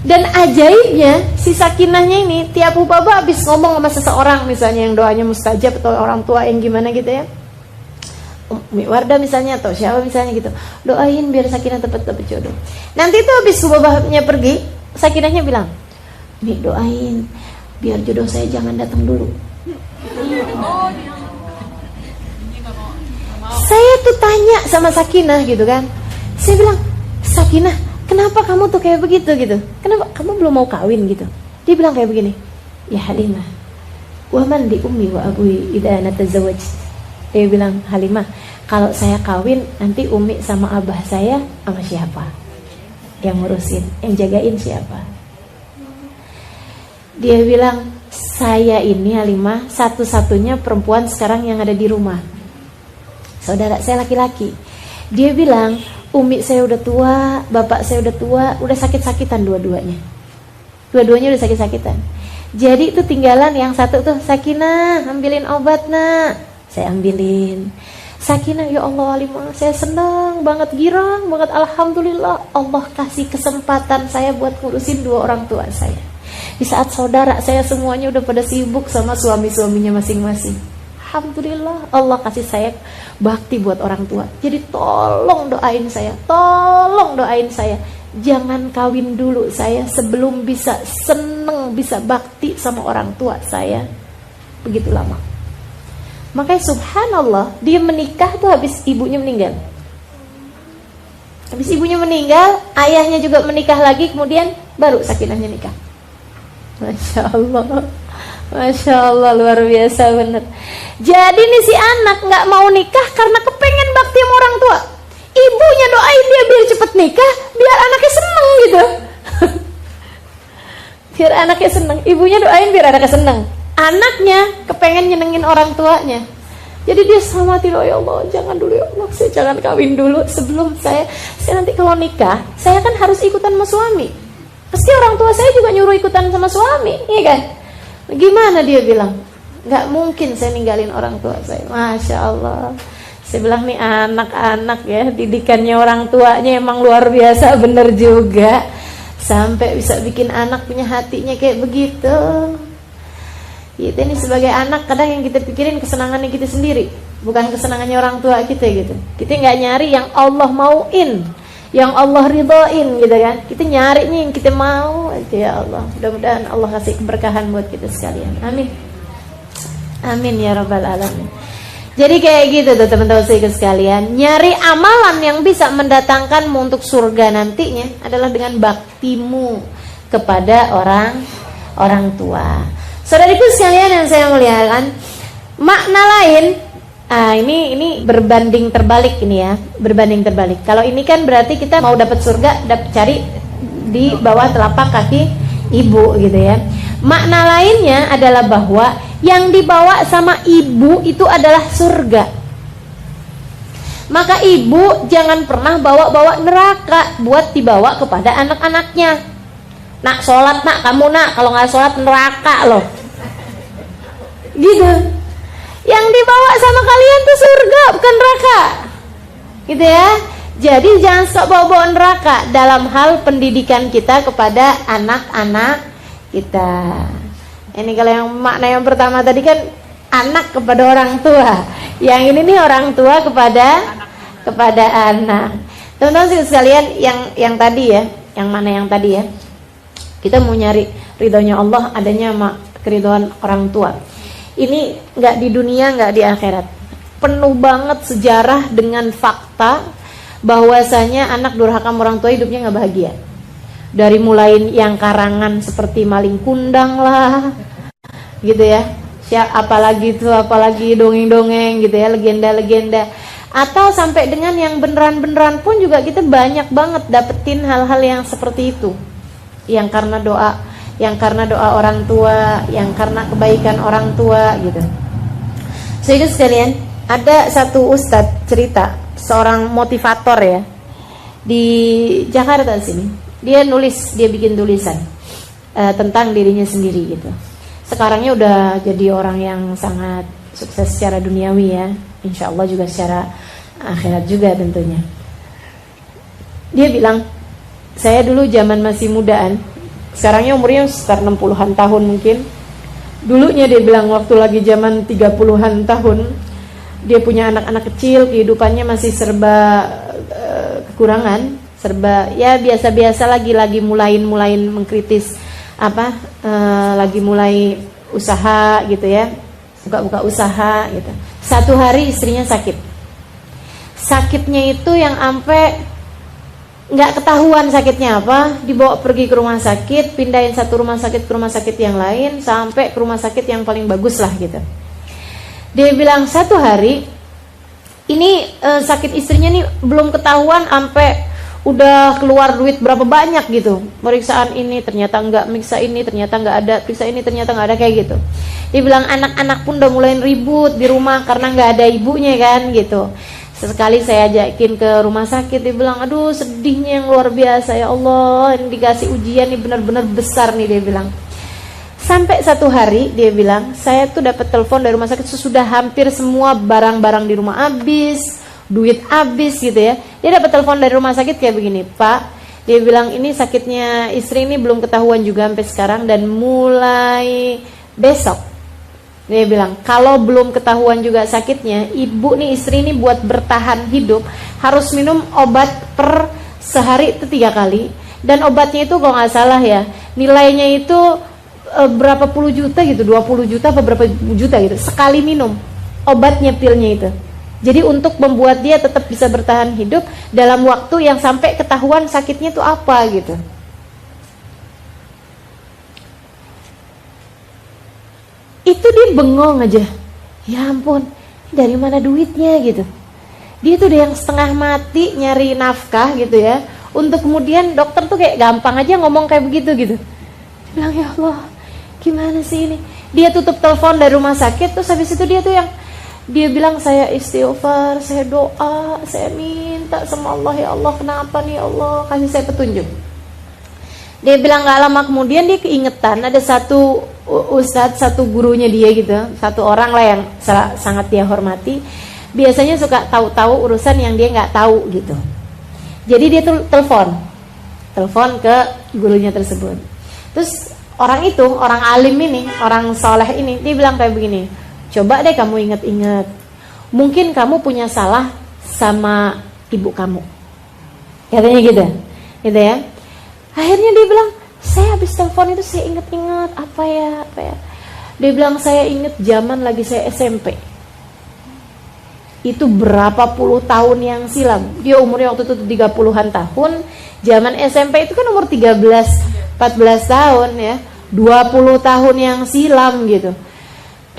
Dan ajaibnya si Sakinahnya ini tiap Hubabah habis ngomong sama seseorang misalnya yang doanya mustajab atau orang tua yang gimana gitu ya. Umi Wardah misalnya atau siapa misalnya gitu, doain biar Sakinah dapat jodoh. Nanti tuh habis Hubabahnya pergi, Sakinahnya bilang, Mi doain biar jodoh saya jangan datang dulu. Saya tuh tanya sama Sakinah gitu kan. Saya bilang, Sakinah, kenapa kamu tuh kayak begitu gitu? Kenapa kamu belum mau kawin gitu? Dia bilang kayak begini, ya Halimah, wa man li ummi wa abui idza natazawwaj. Dia bilang, Halimah, kalau saya kawin nanti umi sama abah saya sama siapa? Yang ngurusin, yang jagain siapa? Dia bilang, saya ini Halimah satu-satunya perempuan sekarang yang ada di rumah. Saudara saya laki-laki. Dia bilang, umi saya udah tua, bapak saya udah tua, udah sakit-sakitan dua-duanya. Dua-duanya udah sakit-sakitan. Jadi itu tinggalan yang satu tuh, Sakinah, ambilin obat nak. Saya ambilin. Sakinah, ya Allah Halimah, saya senang banget, girang banget, alhamdulillah Allah kasih kesempatan saya buat ngurusin dua orang tua saya. Di saat saudara saya semuanya udah pada sibuk sama suami-suaminya masing-masing. Alhamdulillah Allah kasih saya bakti buat orang tua. Jadi tolong doain saya, tolong doain saya. Jangan kawin dulu saya sebelum bisa seneng, bisa bakti sama orang tua saya begitu lama. Makanya subhanallah, dia menikah tuh habis ibunya meninggal. Habis ibunya meninggal, ayahnya juga menikah lagi, kemudian baru Sakinahnya nikah. Masya Allah, Masya Allah, luar biasa bener. Jadi nih si anak gak mau nikah karena kepengen bakti sama orang tua. Ibunya doain dia biar cepet nikah, biar anaknya seneng gitu. Biar anaknya seneng, ibunya doain biar anaknya seneng. Anaknya kepengen nyenengin orang tuanya. Jadi dia selamatin, oh ya Allah, jangan dulu ya Allah, saya jangan kawin dulu sebelum saya nanti kalau nikah, saya kan harus ikutan sama suami. Pasti orang tua saya juga nyuruh ikutan sama suami, iya kan? Gimana dia bilang? Gak mungkin saya ninggalin orang tua saya. Masya Allah. Saya bilang nih anak-anak ya, didikannya orang tuanya emang luar biasa bener juga. Sampai bisa bikin anak punya hatinya kayak begitu. Kita ini sebagai anak kadang yang kita pikirin kesenangannya kita sendiri, bukan kesenangannya orang tua kita gitu. Kita nggak nyari yang Allah mauin, yang Allah ridhoin gitu kan. Kita nyarinya yang kita mau aja. Ya Allah, mudah-mudahan Allah kasih keberkahan buat kita sekalian. Amin. Amin ya rabbal alamin. Jadi kayak gitu tuh teman-teman sekalian. Nyari amalan yang bisa mendatangkanmu untuk surga nantinya adalah dengan baktimu kepada orang tua. Saudariku sekalian yang saya muliakan, makna lain Ini berbanding terbalik ini ya, berbanding terbalik. Kalau ini kan berarti kita mau dapat surga, cari di bawah telapak kaki ibu gitu ya. Makna lainnya adalah bahwa yang dibawa sama ibu itu adalah surga. Maka ibu jangan pernah bawa-bawa neraka buat dibawa kepada anak-anaknya. Nak sholat nak, kamu nak, kalau nggak sholat neraka loh. Gitu. Yang dibawa sama kalian tuh surga bukan neraka. Gitu ya. Jadi jangan sok bawa-bawa neraka dalam hal pendidikan kita kepada anak-anak kita. Ini kalau yang makna yang pertama tadi kan anak kepada orang tua. Yang ini nih orang tua kepada anak. Teman-teman sekalian, yang tadi ya, yang mana yang tadi ya? Kita mau nyari ridhonya Allah, adanya keridhaan orang tua. Ini nggak di dunia, nggak di akhirat. Penuh banget sejarah dengan fakta bahwasanya anak durhaka orang tua hidupnya nggak bahagia. Dari mulai yang karangan seperti maling kundang lah, gitu ya. Apalagi dongeng-dongeng gitu ya, legenda-legenda. Atau sampai dengan yang beneran-beneran pun juga kita banyak banget dapetin hal-hal yang seperti itu. Yang karena doa orang tua, yang karena kebaikan orang tua gitu. Sehingga sekalian, ada satu ustadz cerita, seorang motivator ya, di Jakarta sini. Dia bikin tulisan tentang dirinya sendiri gitu. Sekarangnya udah jadi orang yang sangat sukses secara duniawi ya, insya Allah juga secara akhirat juga tentunya. Dia bilang, saya dulu zaman masih mudaan, sekarangnya umurnya sekitar 60-an tahun mungkin. Dulunya dia bilang waktu lagi zaman 30-an tahun, dia punya anak-anak kecil, kehidupannya masih serba kekurangan, serba ya biasa-biasa, lagi mulai mengkritis lagi mulai usaha gitu ya, buka usaha gitu. Satu hari istrinya sakitnya itu yang sampai nggak ketahuan sakitnya apa, dibawa pergi ke rumah sakit, pindahin satu rumah sakit ke rumah sakit yang lain, sampai ke rumah sakit yang paling bagus lah gitu. Dia bilang satu hari ini sakit istrinya nih belum ketahuan sampai udah keluar duit berapa banyak gitu. Pemeriksaan ini ternyata enggak, periksa ini ternyata enggak ada, periksa ini ternyata enggak ada, kayak gitu. Dia bilang anak-anak pun udah mulai ribut di rumah karena enggak ada ibunya kan gitu. Sesekali saya ajakin ke rumah sakit, dia bilang aduh sedihnya yang luar biasa ya Allah, ini dikasih ujian nih benar-benar besar nih, dia bilang. Sampai satu hari dia bilang, saya tuh dapat telepon dari rumah sakit sesudah hampir semua barang-barang di rumah habis, duit habis gitu ya. Dia dapat telepon dari rumah sakit kayak begini, Pak, dia bilang ini sakitnya istri ini belum ketahuan juga sampai sekarang, dan mulai besok dia bilang kalau belum ketahuan juga sakitnya, ibu nih istri ini buat bertahan hidup harus minum obat per sehari itu 3 kali, dan obatnya itu kalau nggak salah ya nilainya itu berapa puluh juta gitu, 20 juta apa berapa juta gitu sekali minum obatnya, pilnya itu. Jadi untuk membuat dia tetap bisa bertahan hidup dalam waktu yang sampai ketahuan sakitnya itu apa gitu. Itu dia bengong aja, ya ampun dari mana duitnya gitu. Dia tuh udah yang setengah mati nyari nafkah gitu ya, untuk kemudian dokter tuh kayak gampang aja ngomong kayak begitu gitu. Dia bilang ya Allah gimana sih ini. Dia tutup telepon dari rumah sakit, terus habis itu dia tuh yang dia bilang saya istighfar, saya doa, saya minta sama Allah, ya Allah kenapa nih Allah, kasih saya petunjuk. Dia bilang gak lama kemudian dia keingetan ada satu ustadz, satu gurunya dia gitu, satu orang lah yang sangat dia hormati, biasanya suka tahu-tahu urusan yang dia nggak tahu gitu. Jadi dia tuh telepon ke gurunya tersebut. Terus orang itu, orang alim ini, orang soleh ini, dia bilang kayak begini, coba deh kamu ingat-ingat, mungkin kamu punya salah sama ibu kamu, katanya gitu ya. Akhirnya dia bilang, saya habis telepon itu saya ingat-ingat apa ya. Dia bilang saya ingat zaman lagi saya SMP. Itu berapa puluh tahun yang silam. Dia umurnya waktu itu 30-an tahun. Zaman SMP itu kan umur 13, 14 tahun ya. 20 tahun yang silam gitu.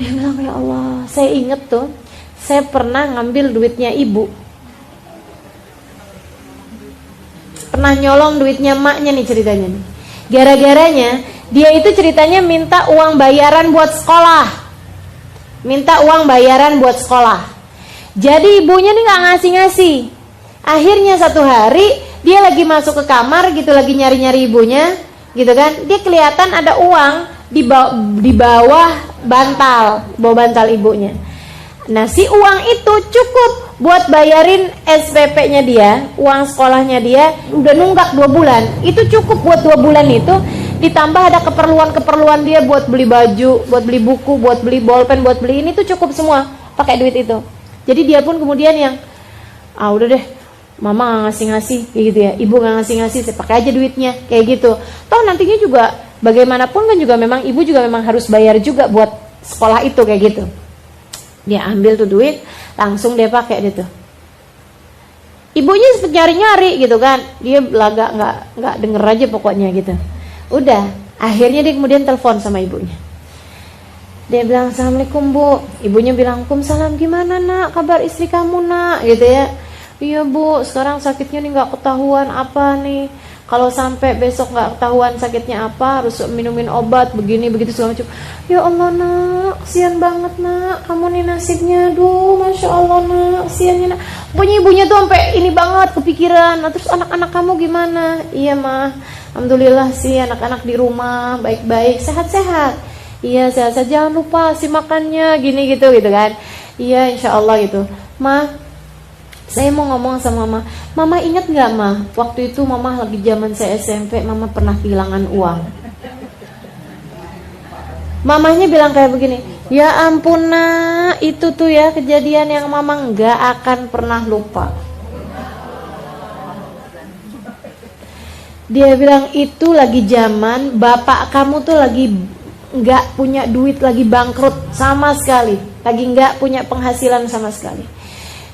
Dia bilang ya Allah, saya ingat tuh saya pernah ngambil duitnya ibu. Pernah nyolong duitnya maknya nih ceritanya nih. Gara-garanya dia itu ceritanya minta uang bayaran buat sekolah. Minta uang bayaran buat sekolah. Jadi ibunya nih gak ngasih-ngasih. Akhirnya satu hari dia lagi masuk ke kamar gitu, lagi nyari-nyari ibunya gitu kan. Dia kelihatan ada uang di bawah bantal ibunya. Nah si uang itu cukup buat bayarin SPP-nya dia, uang sekolahnya dia, udah nunggak 2 bulan. Itu cukup buat 2 bulan itu. Ditambah ada keperluan-keperluan dia buat beli baju, buat beli buku, buat beli bolpen, buat beli ini tuh cukup semua pakai duit itu. Jadi dia pun kemudian yang udah deh, mama gak ngasih-ngasih kayak gitu ya, ibu gak ngasih-ngasih, saya pakai aja duitnya kayak gitu. Toh nantinya juga bagaimanapun kan juga memang ibu juga memang harus bayar juga buat sekolah itu kayak gitu. Dia ambil tuh duit, langsung dia pakai gitu. Ibunya sempet nyari-nyari gitu kan, dia belaga nggak denger aja pokoknya gitu. Udah, akhirnya dia kemudian telepon sama ibunya. Dia bilang, assalamualaikum bu. Ibunya bilang, waalaikumsalam, gimana nak, kabar istri kamu nak, gitu ya. Iya bu, sekarang sakitnya nih nggak ketahuan apa nih. Kalau sampai besok nggak ketahuan sakitnya apa, harus minumin obat begini begitu segala macam. Ya Allah nak, kasihan banget nak, kamu nih nasibnya, aduh, masya Allah nak, kasihannya nak. Pokoknya ibunya tuh sampai ini banget kepikiran. Nah, terus anak-anak kamu gimana? Iya mah, alhamdulillah sih anak-anak di rumah baik-baik, sehat-sehat. Iya sehat-sehat, jangan lupa sih makannya gini gitu kan. Iya insya Allah gitu. Mah, saya mau ngomong sama mama. Mama ingat gak mah, waktu itu mama lagi zaman saya SMP, mama pernah kehilangan uang. Mamanya bilang kayak begini, ya ampun nak, itu tuh ya kejadian yang mama gak akan pernah lupa. Dia bilang itu lagi zaman bapak kamu tuh lagi gak punya duit, lagi bangkrut sama sekali, lagi gak punya penghasilan sama sekali.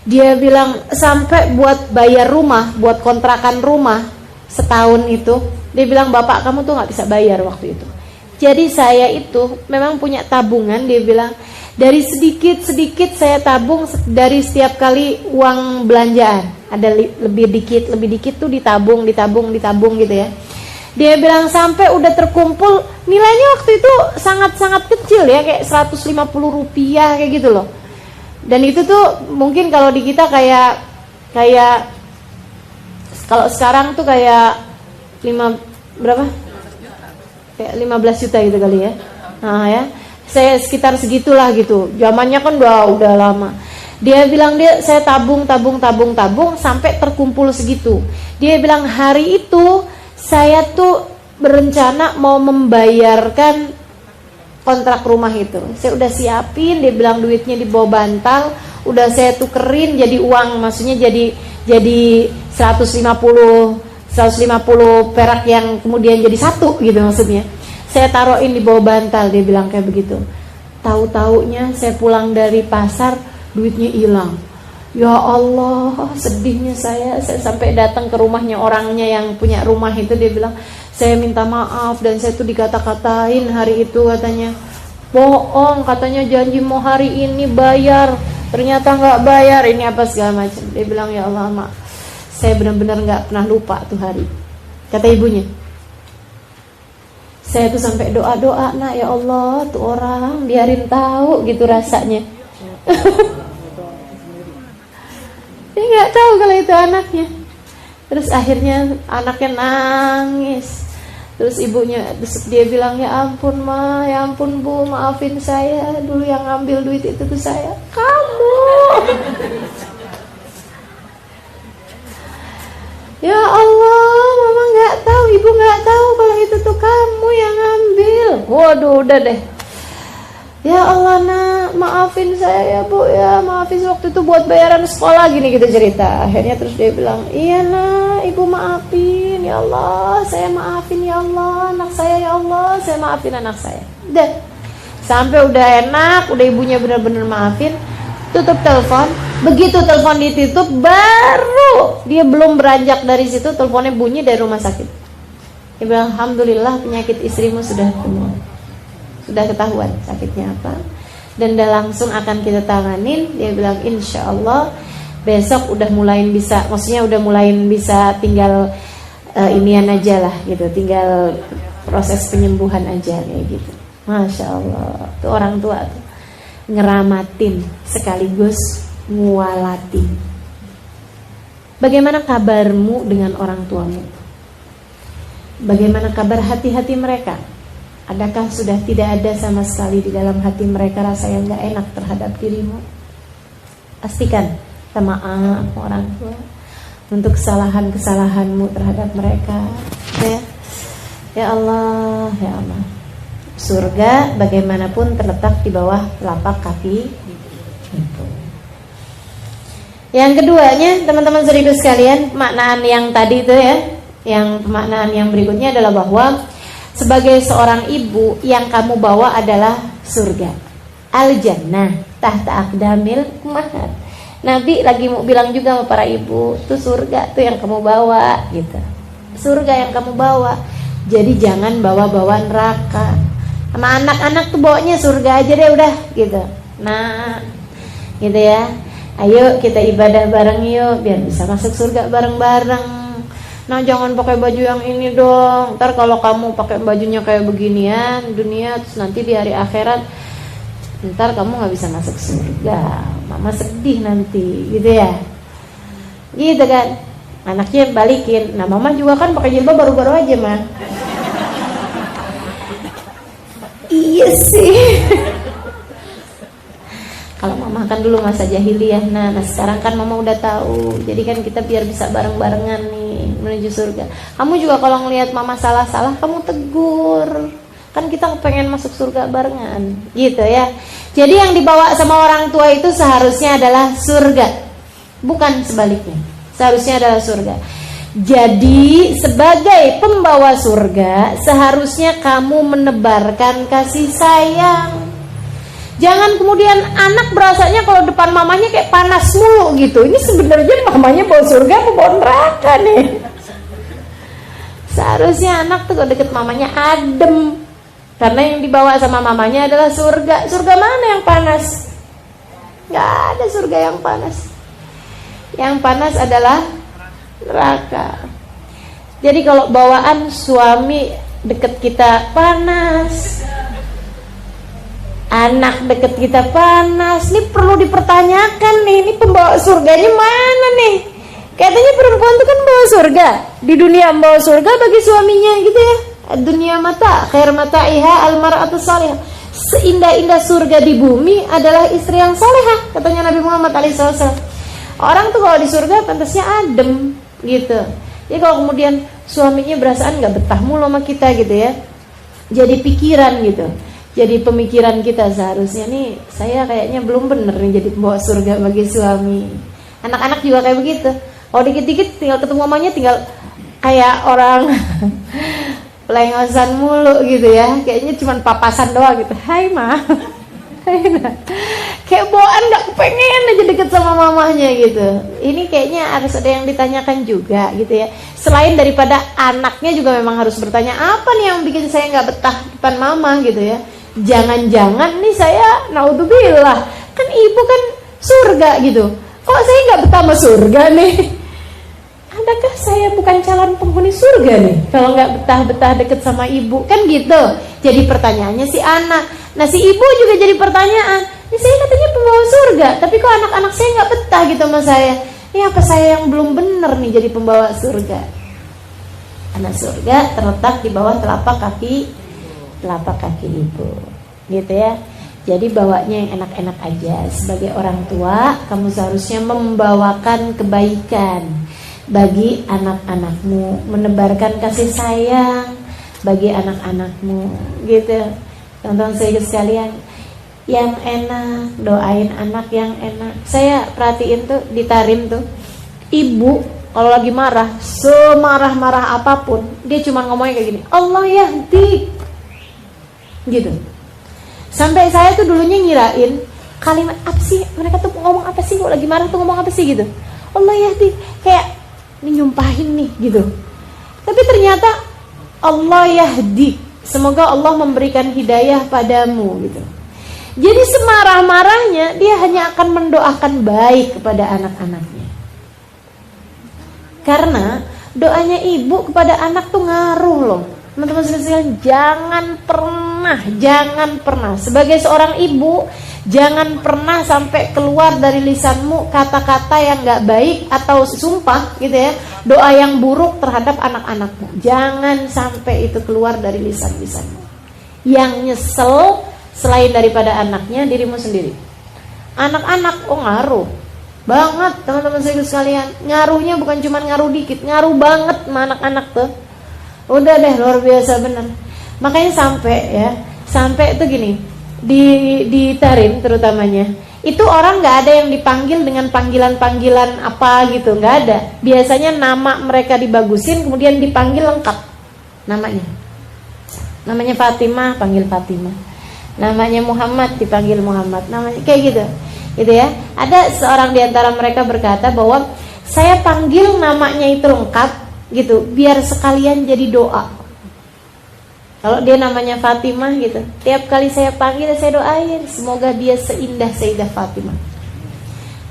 Dia bilang sampai buat bayar rumah, buat kontrakan rumah setahun itu, dia bilang bapak kamu tuh gak bisa bayar waktu itu. Jadi saya itu memang punya tabungan, dia bilang dari sedikit-sedikit saya tabung dari setiap kali uang belanjaan. Ada lebih dikit tuh ditabung gitu ya. Dia bilang sampai udah terkumpul, nilainya waktu itu sangat-sangat kecil ya, kayak 150 rupiah kayak gitu loh. Dan itu tuh mungkin kalau di kita kayak kalau sekarang tuh kayak berapa? Kayak 15 juta gitu kali ya. Nah ya, saya sekitar segitulah gitu. Zamannya kan udah lama. Dia bilang saya tabung sampai terkumpul segitu. Dia bilang hari itu saya tuh berencana mau membayarkan kontrak rumah itu. Saya udah siapin, dia bilang duitnya di bawah bantal, udah saya tukerin jadi uang, maksudnya jadi 150 perak yang kemudian jadi 1 gitu maksudnya. Saya taruhin di bawah bantal, dia bilang kayak begitu. Tahu-taunya saya pulang dari pasar, duitnya hilang. Ya Allah, sedihnya saya sampai datang ke rumahnya orangnya yang punya rumah itu, dia bilang, saya minta maaf dan saya tuh dikata-katain hari itu, katanya bohong, katanya janji mau hari ini bayar, ternyata nggak bayar, ini apa segala macam. Dia bilang ya Allah mak, saya benar-benar nggak pernah lupa tuh hari. Kata ibunya, saya tuh sampai doa-doa, nak ya Allah tuh orang biarin tahu gitu rasanya. Dia nggak tahu kalau itu anaknya. Terus akhirnya anaknya nangis. Terus dia bilang ya ampun ma, ya ampun bu, maafin saya, dulu yang ngambil duit itu tuh saya. Kamu. Ya Allah, mama nggak tahu, ibu nggak tahu kalau itu tuh kamu yang ngambil. Waduh, udah deh. Ya Allah nak, maafin saya ya bu ya, maafin waktu itu buat bayaran sekolah gini gitu cerita. Akhirnya terus dia bilang, iya nak, ibu maafin ya Allah, saya maafin ya Allah, anak saya ya Allah, saya maafin anak saya. Udah, sampai udah enak, udah ibunya benar-benar maafin, tutup telepon. Begitu telepon ditutup, baru dia belum beranjak dari situ, teleponnya bunyi dari rumah sakit. Dia bilang, alhamdulillah penyakit istrimu sudah sembuh. Sudah ketahuan sakitnya apa. dan udah langsung akan kita tanganin. Dia bilang insya Allah besok udah mulai bisa, maksudnya udah mulai bisa, tinggal inian aja lah gitu, tinggal proses penyembuhan aja kayak gitu. Masya Allah, tuh orang tua tuh ngeramatin sekaligus ngualatin. Bagaimana kabarmu dengan orang tuamu? Bagaimana kabar hati-hati mereka? Adakah sudah tidak ada sama sekali di dalam hati mereka rasa yang gak enak terhadap dirimu? Pastikan minta maaf orang tua untuk kesalahan-kesalahanmu terhadap mereka. Ya Allah, ya Allah. Surga bagaimanapun terletak di bawah telapak kaki. Yang keduanya, teman-teman saudaraku sekalian, pemaknaan yang tadi itu ya, yang pemaknaan yang berikutnya adalah bahwa sebagai seorang ibu yang kamu bawa adalah surga. Al-jannah tahta aqdamil ummahat. Nabi lagi mau bilang juga sama para ibu, tuh surga tuh yang kamu bawa gitu. Surga yang kamu bawa. Jadi jangan bawa-bawa neraka. Sama anak-anak tuh bawanya surga aja deh udah gitu. Nah, gitu ya. Ayo kita ibadah bareng yuk biar bisa masuk surga bareng-bareng. Nah, jangan pakai baju yang ini dong. Ntar kalau kamu pakai bajunya kayak beginian dunia, terus nanti di hari akhirat ntar kamu nggak bisa masuk surga. Mama sedih nanti, gitu ya. Gitu kan. Anaknya balikin. Nah, mama juga kan pakai jilbab baru-baru aja mah. Iya sih. Kalau mama kan dulu masa jahiliyah, nah sekarang kan mama udah tahu. Jadi kan kita biar bisa bareng-barengan nih menuju surga. Kamu juga kalau ngelihat mama salah-salah, kamu tegur. Kan kita pengen masuk surga barengan, gitu ya. Jadi yang dibawa sama orang tua itu seharusnya adalah surga, bukan sebaliknya. Seharusnya adalah surga. Jadi sebagai pembawa surga, seharusnya kamu menebarkan kasih sayang. Jangan kemudian anak berasanya kalau depan mamanya kayak panas mulu gitu. Ini sebenarnya mamanya bawa surga apa bawa neraka nih? Seharusnya anak tuh kalau deket mamanya adem, karena yang dibawa sama mamanya adalah surga. Surga mana yang panas? Gak ada surga yang panas. Yang panas adalah neraka. Jadi kalau bawaan suami deket kita panas, anak deket kita panas, ini perlu dipertanyakan nih, ini pembawa surganya mana nih? Katanya perempuan itu kan bawa surga, di dunia bawa surga bagi suaminya gitu ya. Dunia mata, khair mata'iha al-mar'atu salihah. Seindah-indah surga di bumi adalah istri yang salehah, katanya Nabi Muhammad SAW. Orang tuh kalau di surga pantasnya adem gitu. Jadi kalau kemudian suaminya berasaan nggak betah mulu sama kita gitu ya, jadi pikiran gitu. Jadi pemikiran kita seharusnya nih, saya kayaknya belum bener nih jadi pembawa surga bagi suami. Anak-anak juga kayak begitu. Kalau dikit-dikit tinggal ketemu mamanya tinggal kayak orang pelengosan mulu gitu ya. Kayaknya cuma papasan doang gitu. Hai ma. Kayak bawaan gak pengen aja deket sama mamanya gitu. Ini kayaknya harus ada yang ditanyakan juga gitu ya. Selain daripada anaknya juga memang harus bertanya, apa nih yang bikin saya gak betah depan mama gitu ya. Jangan-jangan nih saya naudzubillah, kan ibu kan surga gitu, kok saya gak betah sama surga nih? Adakah saya bukan calon penghuni surga nih kalau gak betah-betah deket sama ibu? Kan gitu. Jadi pertanyaannya si anak. Nah si ibu juga jadi pertanyaan, ini saya katanya pembawa surga, tapi kok anak-anak saya gak betah gitu sama saya? Ini apa saya yang belum bener nih jadi pembawa surga? Karena surga terletak di bawah telapak kaki ibu, gitu ya. Jadi bawanya yang enak-enak aja. Sebagai orang tua, kamu seharusnya membawakan kebaikan bagi anak-anakmu, menebarkan kasih sayang bagi anak-anakmu, gitu. Teman-teman saya sekalian, yang enak, doain anak yang enak. Saya perhatiin tuh di Tarim tuh, ibu kalau lagi marah, semarah-marah apapun, dia cuma ngomongnya kayak gini, Allah yahdi, gitu. Sampai saya tuh dulunya ngirain kalimat apa sih, mereka tuh ngomong apa sih, kalau lagi marah tuh ngomong apa sih gitu. Allah yahdi, kayak ini nyumpahin nih gitu. Tapi ternyata Allah yahdi, semoga Allah memberikan hidayah padamu gitu. Jadi semarah-marahnya dia hanya akan mendoakan baik kepada anak-anaknya. Karena doanya ibu kepada anak tuh ngaruh loh. Teman-teman sekalian, jangan pernah sebagai seorang ibu, jangan pernah sampai keluar dari lisanmu kata-kata yang gak baik atau sumpah gitu ya, doa yang buruk terhadap anak-anakmu. Jangan sampai itu keluar dari lisanmu. Yang nyesel selain daripada anaknya, dirimu sendiri. Anak-anak ngaruh banget teman-teman sekalian. Ngaruhnya bukan cuma ngaruh dikit, ngaruh banget sama anak-anak tuh. Udah deh, luar biasa bener. Makanya sampai itu gini, di Tarim terutamanya, itu orang nggak ada yang dipanggil dengan panggilan-panggilan apa gitu, nggak ada. Biasanya nama mereka dibagusin, kemudian dipanggil lengkap namanya Fatimah, panggil Fatimah. Namanya Muhammad, dipanggil Muhammad. Namanya kayak gitu ya. Ada seorang di antara mereka berkata bahwa saya panggil namanya itu lengkap gitu, biar sekalian jadi doa. Kalau dia namanya Fatimah gitu, tiap kali saya panggil saya doain semoga dia seindah Sayyidah Fatimah.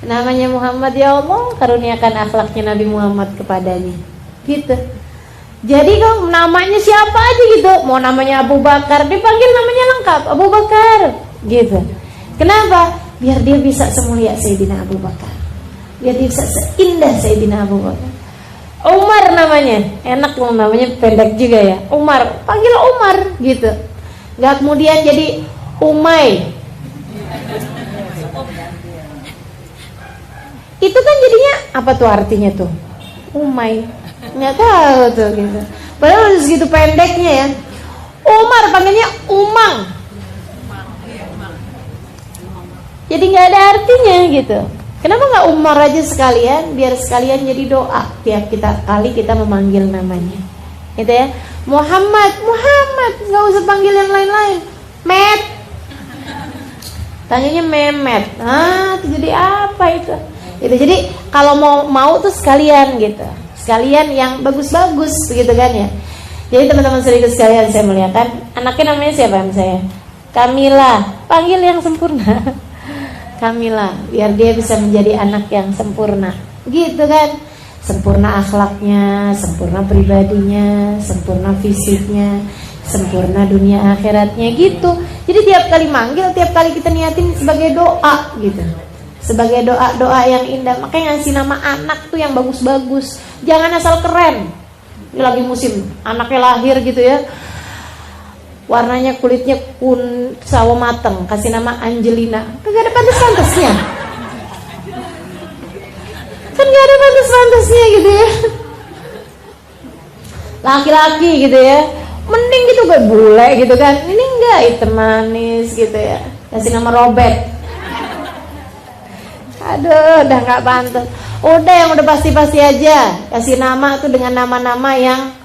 Namanya Muhammad, ya Allah karuniakan akhlaknya Nabi Muhammad kepadanya. Gitu. Jadi kalau namanya siapa aja gitu, mau namanya Abu Bakar dipanggil namanya lengkap Abu Bakar gitu. Kenapa? Biar dia bisa semulia Sayyidina Abu Bakar, biar dia bisa seindah Sayyidina Abu Bakar. Umar namanya, enak loh namanya, pendek juga ya. Umar, panggil Umar gitu. Gak kemudian jadi Umay. Itu kan jadinya apa tuh artinya tuh? Umay. Nggak tahu tuh gitu. Padahal segitu pendeknya ya. Umar panggilnya Umang. Jadi nggak ada artinya gitu. Kenapa nggak Umar aja sekalian, biar sekalian jadi doa tiap kali kita memanggil namanya, gitu ya. Muhammad, nggak usah panggil yang lain-lain. Met, tanyanya Memet. Itu jadi apa itu? Gitu. Jadi kalau mau tuh sekalian gitu, sekalian yang bagus-bagus, begitu kan ya. Jadi teman-teman sekalian saya muliakan, anaknya namanya siapa saya? Kamila, panggil yang sempurna. Kamila, biar dia bisa menjadi anak yang sempurna, gitu kan? Sempurna akhlaknya, sempurna pribadinya, sempurna fisiknya, sempurna dunia akhiratnya, gitu. Jadi tiap kali manggil, tiap kali kita niatin sebagai doa, gitu. Sebagai doa yang indah. Makanya ngasih nama anak tuh yang bagus-bagus. Jangan asal keren. Ini lagi musim anaknya lahir gitu ya, warnanya kulitnya sawo mateng, kasih nama Angelina. Kagak ada pantas-pantasnya. Kan gak ada pantas-pantasnya gitu ya. Laki-laki gitu ya, mending gitu kayak bule gitu kan. Ini enggak, hitam manis gitu ya. Kasih nama Robert. Aduh, udah gak pantas. Udah yang udah pasti-pasti aja. Kasih nama tuh dengan nama-nama yang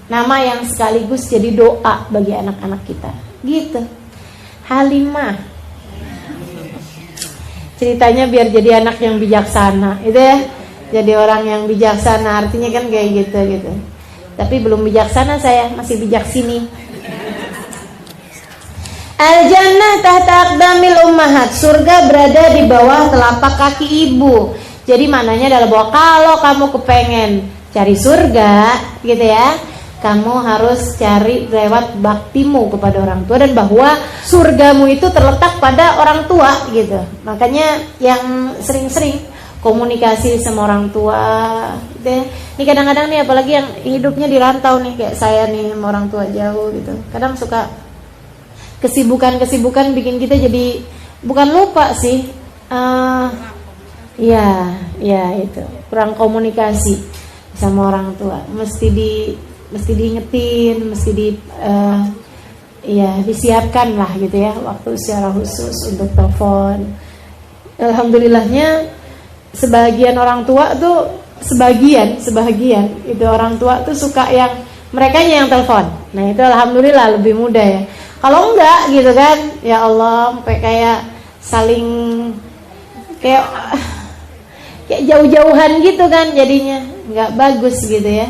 nama yang sekaligus jadi doa bagi anak-anak kita. Gitu. Halimah. Ceritanya biar jadi anak yang bijaksana, gitu ya. Jadi orang yang bijaksana, artinya kan kayak gitu. Tapi belum bijaksana saya, masih bijak sini. Al-jannah tahta aqdamil ummahat. Surga berada di bawah telapak kaki ibu. Jadi maknanya adalah bahwa kalau kamu kepengen cari surga, gitu ya, kamu harus cari lewat baktimu kepada orang tua, dan bahwa surgamu itu terletak pada orang tua gitu. Makanya yang sering-sering komunikasi sama orang tua gitu ya. Ini kadang-kadang nih, apalagi yang hidupnya di rantau nih, kayak saya nih sama orang tua jauh gitu. Kadang suka kesibukan bikin kita jadi bukan lupa sih, ya itu kurang komunikasi sama orang tua. Mesti diingetin, disiapkan lah gitu ya waktu secara khusus untuk telepon. Alhamdulillahnya sebagian orang tua tuh sebagian itu orang tua tuh suka yang merekanya yang telepon. Nah itu alhamdulillah lebih mudah ya. Kalau enggak gitu kan, ya Allah, sampai kayak saling kayak jauh-jauhan gitu kan, jadinya nggak bagus gitu ya.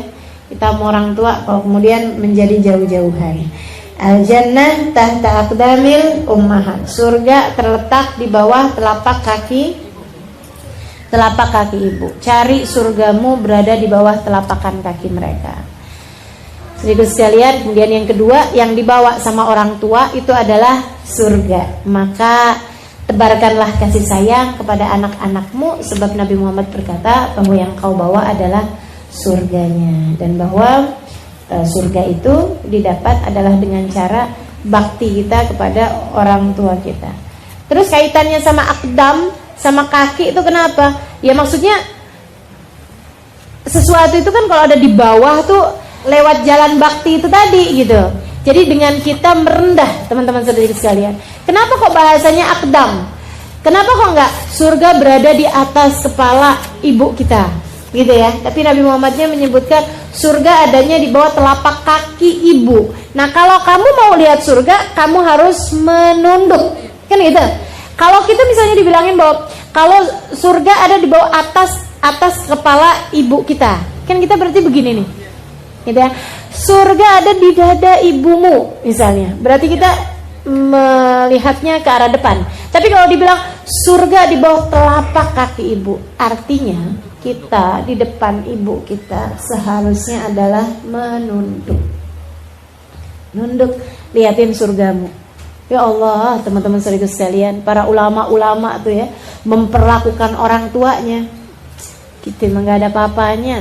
Kita mau orang tua kalau kemudian menjadi jauh-jauhan. Al-jannah tahta aqdamil ummahat. Surga terletak di bawah telapak kaki ibu. Cari surgamu berada di bawah telapakan kaki mereka. Saudara sekalian, kemudian yang kedua yang dibawa sama orang tua itu adalah surga. Maka tebarkanlah kasih sayang kepada anak-anakmu, sebab Nabi Muhammad berkata bahwa yang kau bawa adalah surganya, dan bahwa surga itu didapat adalah dengan cara bakti kita kepada orang tua kita. Terus kaitannya sama akdam, sama kaki itu kenapa? Ya maksudnya sesuatu itu kan kalau ada di bawah tuh lewat jalan bakti itu tadi gitu. Jadi dengan kita merendah, teman-teman saudari sekalian. Kenapa kok bahasanya akdam? Kenapa kok enggak surga berada di atas kepala ibu kita? Gitu ya. Tapi Nabi Muhammadnya menyebutkan surga adanya di bawah telapak kaki ibu. Nah, kalau kamu mau lihat surga, kamu harus menunduk. Kan gitu. Kalau kita misalnya dibilangin bahwa kalau surga ada di bawah atas kepala ibu kita, kan kita berarti begini nih. Gitu ya. Surga ada di dada ibumu misalnya. Berarti kita melihatnya ke arah depan. Tapi kalau dibilang surga di bawah telapak kaki ibu, artinya kita di depan ibu kita seharusnya adalah menunduk. Nunduk, liatin surgamu. Ya Allah, teman-teman saudara sekalian, para ulama-ulama tuh ya memperlakukan orang tuanya. Kita memang gak ada apa-apanya.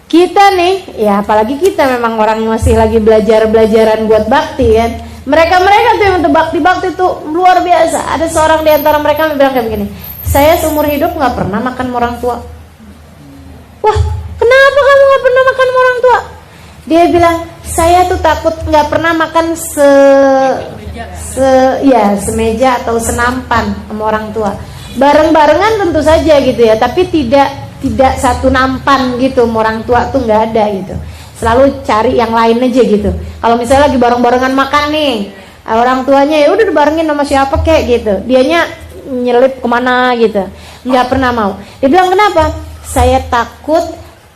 Kita nih, ya apalagi kita memang orang masih lagi belajaran buat bakti kan. Mereka tuh yang untuk bakti tuh luar biasa. Ada seorang di antara mereka yang bilang kayak begini, saya seumur hidup nggak pernah makan sama orang tua. Wah, kenapa kamu nggak pernah makan sama orang tua? Dia bilang, saya tuh takut nggak pernah makan semeja atau senampan sama orang tua. Bareng-barengan tentu saja gitu ya, tapi tidak satu nampan gitu sama orang tua tuh nggak ada gitu. Selalu cari yang lain aja gitu. Kalau misalnya lagi bareng-barengan makan nih, orang tuanya ya udah dibarengin sama siapa kayak gitu. Dianya nyelip kemana gitu, nggak pernah mau. Dia bilang kenapa? Saya takut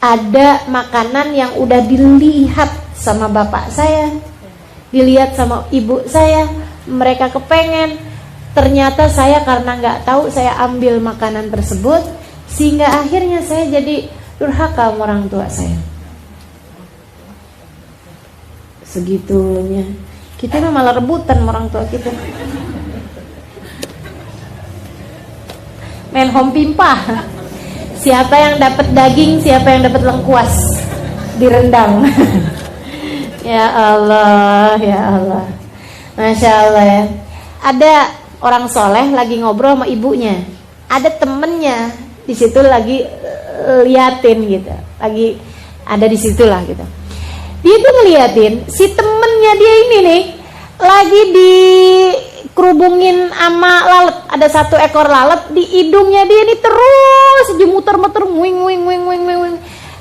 ada makanan yang udah dilihat sama bapak saya, dilihat sama ibu saya, mereka kepengen, ternyata saya karena nggak tahu saya ambil makanan tersebut, sehingga akhirnya saya jadi durhaka sama orang tua saya. Segitunya kita malah rebutan sama orang tua kita. Main home pimpah. Siapa yang dapat daging, siapa yang dapat lengkuas direndam. Ya Allah, ya Allah. Masya Allah ya. Ada orang soleh lagi ngobrol sama ibunya. Ada temennya di situ lagi liatin gitu. Lagi ada di situ lah gitu. Dia tuh ngeliatin si temennya dia ini nih lagi di kerubungin sama lalat. Ada satu ekor lalat di hidungnya dia nih, terus dimuter-muter wing.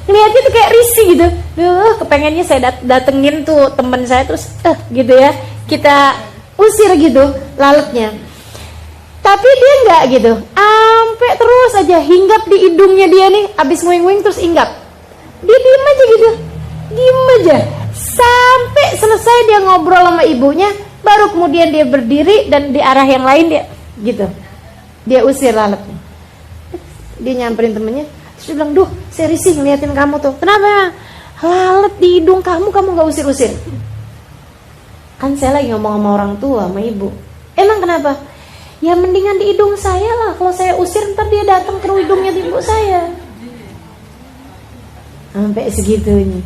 Lihatnya tuh kayak risih gitu. Kepengennya saya datengin tuh temen saya terus gitu ya, kita usir gitu lalatnya. Tapi dia enggak gitu. Sampai terus aja hinggap di hidungnya dia nih, abis wing terus hinggap. Dia diem aja gitu. Diem aja sampai selesai dia ngobrol sama ibunya. Baru kemudian dia berdiri dan di arah yang lain dia gitu. Dia usir lalatnya. Dia nyamperin temennya, terus dia bilang, "Duh, saya risih ngeliatin kamu tuh. Kenapa? Lalat di hidung kamu gak usir-usir." Kan saya lagi ngomong sama orang tua, sama ibu. Emang kenapa? Ya mendingan di hidung saya lah. Kalau saya usir ntar dia datang ke hidungnya ibu saya. Sampai segitunya.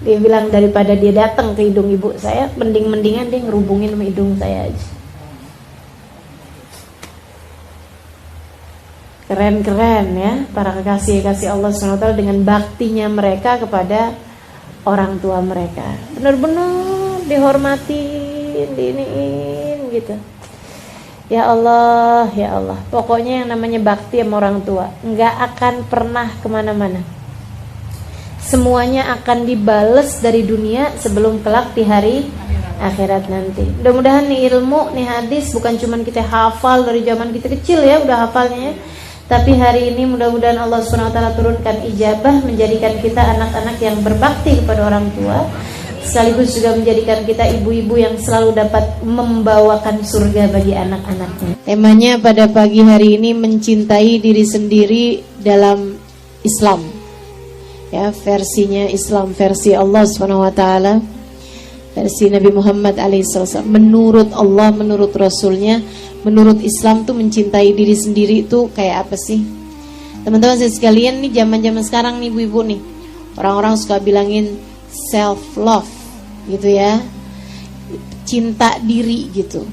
Dia bilang daripada dia datang ke hidung ibu saya, mendingan dia ngerubungin sama hidung saya aja. Keren-keren ya para kekasih-kekasih Allah SWT dengan baktinya mereka kepada orang tua mereka. Benar-benar dihormatin, diiniin gitu. Ya Allah, ya Allah. Pokoknya yang namanya bakti sama orang tua nggak akan pernah kemana-mana. Semuanya akan dibales dari dunia sebelum kelak di hari akhirat nanti. Mudah-mudahan nih ilmu, nih hadis bukan cuma kita hafal dari zaman kita kecil ya, udah hafalnya ya. Tapi hari ini mudah-mudahan Allah SWT turunkan ijabah, menjadikan kita anak-anak yang berbakti kepada orang tua, sekaligus juga menjadikan kita ibu-ibu yang selalu dapat membawakan surga bagi anak-anaknya. Temanya pada pagi hari ini mencintai diri sendiri dalam Islam. Ya, versinya Islam, versi Allah SWT, versi Nabi Muhammad alaihissalam. Menurut Allah, menurut Rasulnya, menurut Islam tuh mencintai diri sendiri itu kayak apa sih? Teman-teman sekalian, nih zaman-zaman sekarang nih ibu-ibu nih, orang-orang suka bilangin self love gitu ya, cinta diri gitu.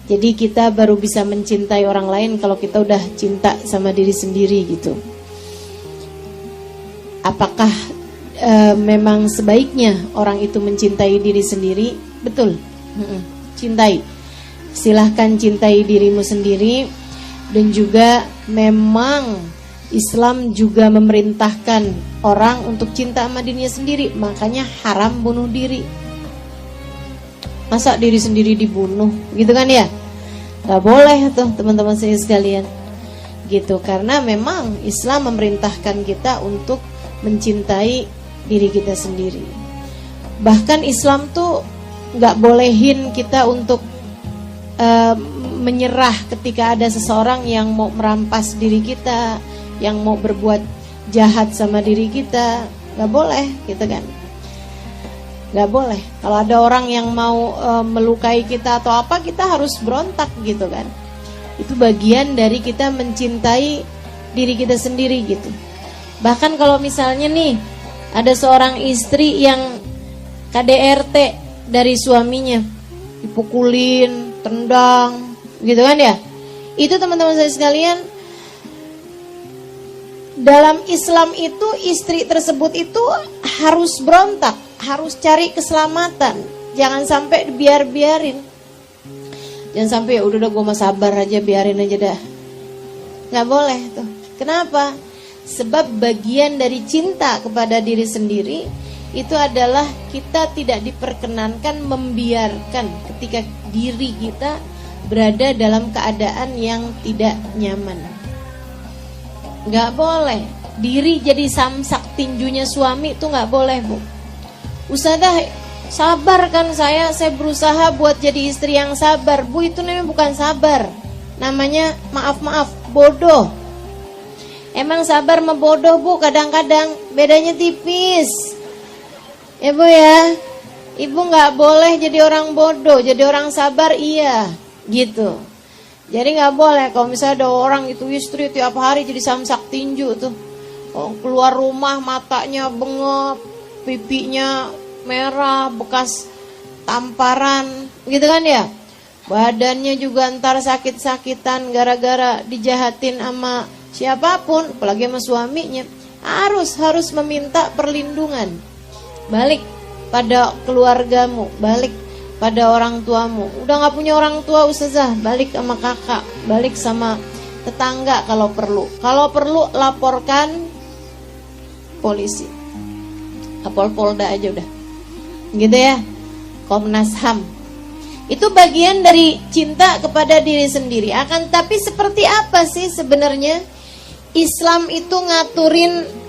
Jadi kita baru bisa mencintai orang lain kalau kita udah cinta sama diri sendiri gitu. Apakah memang sebaiknya orang itu mencintai diri sendiri? Betul, cintai. Silahkan cintai dirimu sendiri. Dan juga memang Islam juga memerintahkan orang untuk cinta sama dirinya sendiri. Makanya haram bunuh diri. Masa diri sendiri dibunuh gitu kan ya? Gak boleh tuh teman-teman saya sekalian gitu. Karena memang Islam memerintahkan kita untuk mencintai diri kita sendiri. Bahkan Islam tuh gak bolehin kita untuk menyerah ketika ada seseorang yang mau merampas diri kita, yang mau berbuat jahat sama diri kita. Gak boleh gitu kan. Gak boleh. Kalau ada orang yang mau melukai kita atau apa, kita harus berontak gitu kan. Itu bagian dari kita mencintai diri kita sendiri gitu. Bahkan kalau misalnya nih ada seorang istri yang KDRT dari suaminya, dipukulin, tendang gitu kan ya. Itu teman-teman saya sekalian, dalam Islam itu istri tersebut itu harus berontak, harus cari keselamatan. Jangan sampai biarin. Jangan sampai ya udah gue mah sabar aja, biarin aja dah. Gak boleh tuh. Kenapa? Sebab bagian dari cinta kepada diri sendiri itu adalah kita tidak diperkenankan membiarkan ketika diri kita berada dalam keadaan yang tidak nyaman. Gak boleh diri jadi samsak tinjunya suami, itu gak boleh bu. Ustazah sabar kan, saya berusaha buat jadi istri yang sabar. Bu, itu namanya bukan sabar, namanya maaf bodoh. Emang sabar sama bodoh bu kadang-kadang bedanya tipis ya bu ya. Ibu gak boleh jadi orang bodoh, jadi orang sabar iya gitu. Jadi gak boleh kalau misalnya ada orang itu istri tiap hari jadi samsak tinju tuh, keluar rumah matanya bengep, pipinya merah bekas tamparan gitu kan ya. Badannya juga ntar sakit-sakitan gara-gara dijahatin sama siapapun, apalagi sama suaminya. Harus meminta perlindungan. Balik pada keluargamu, balik pada orang tuamu. Udah gak punya orang tua ustazah, balik sama kakak, balik sama tetangga kalau perlu. Kalau perlu laporkan polisi, Polda aja udah gitu ya, Komnas HAM. Itu bagian dari cinta kepada diri sendiri. Akan tapi seperti apa sih sebenarnya Islam itu ngaturin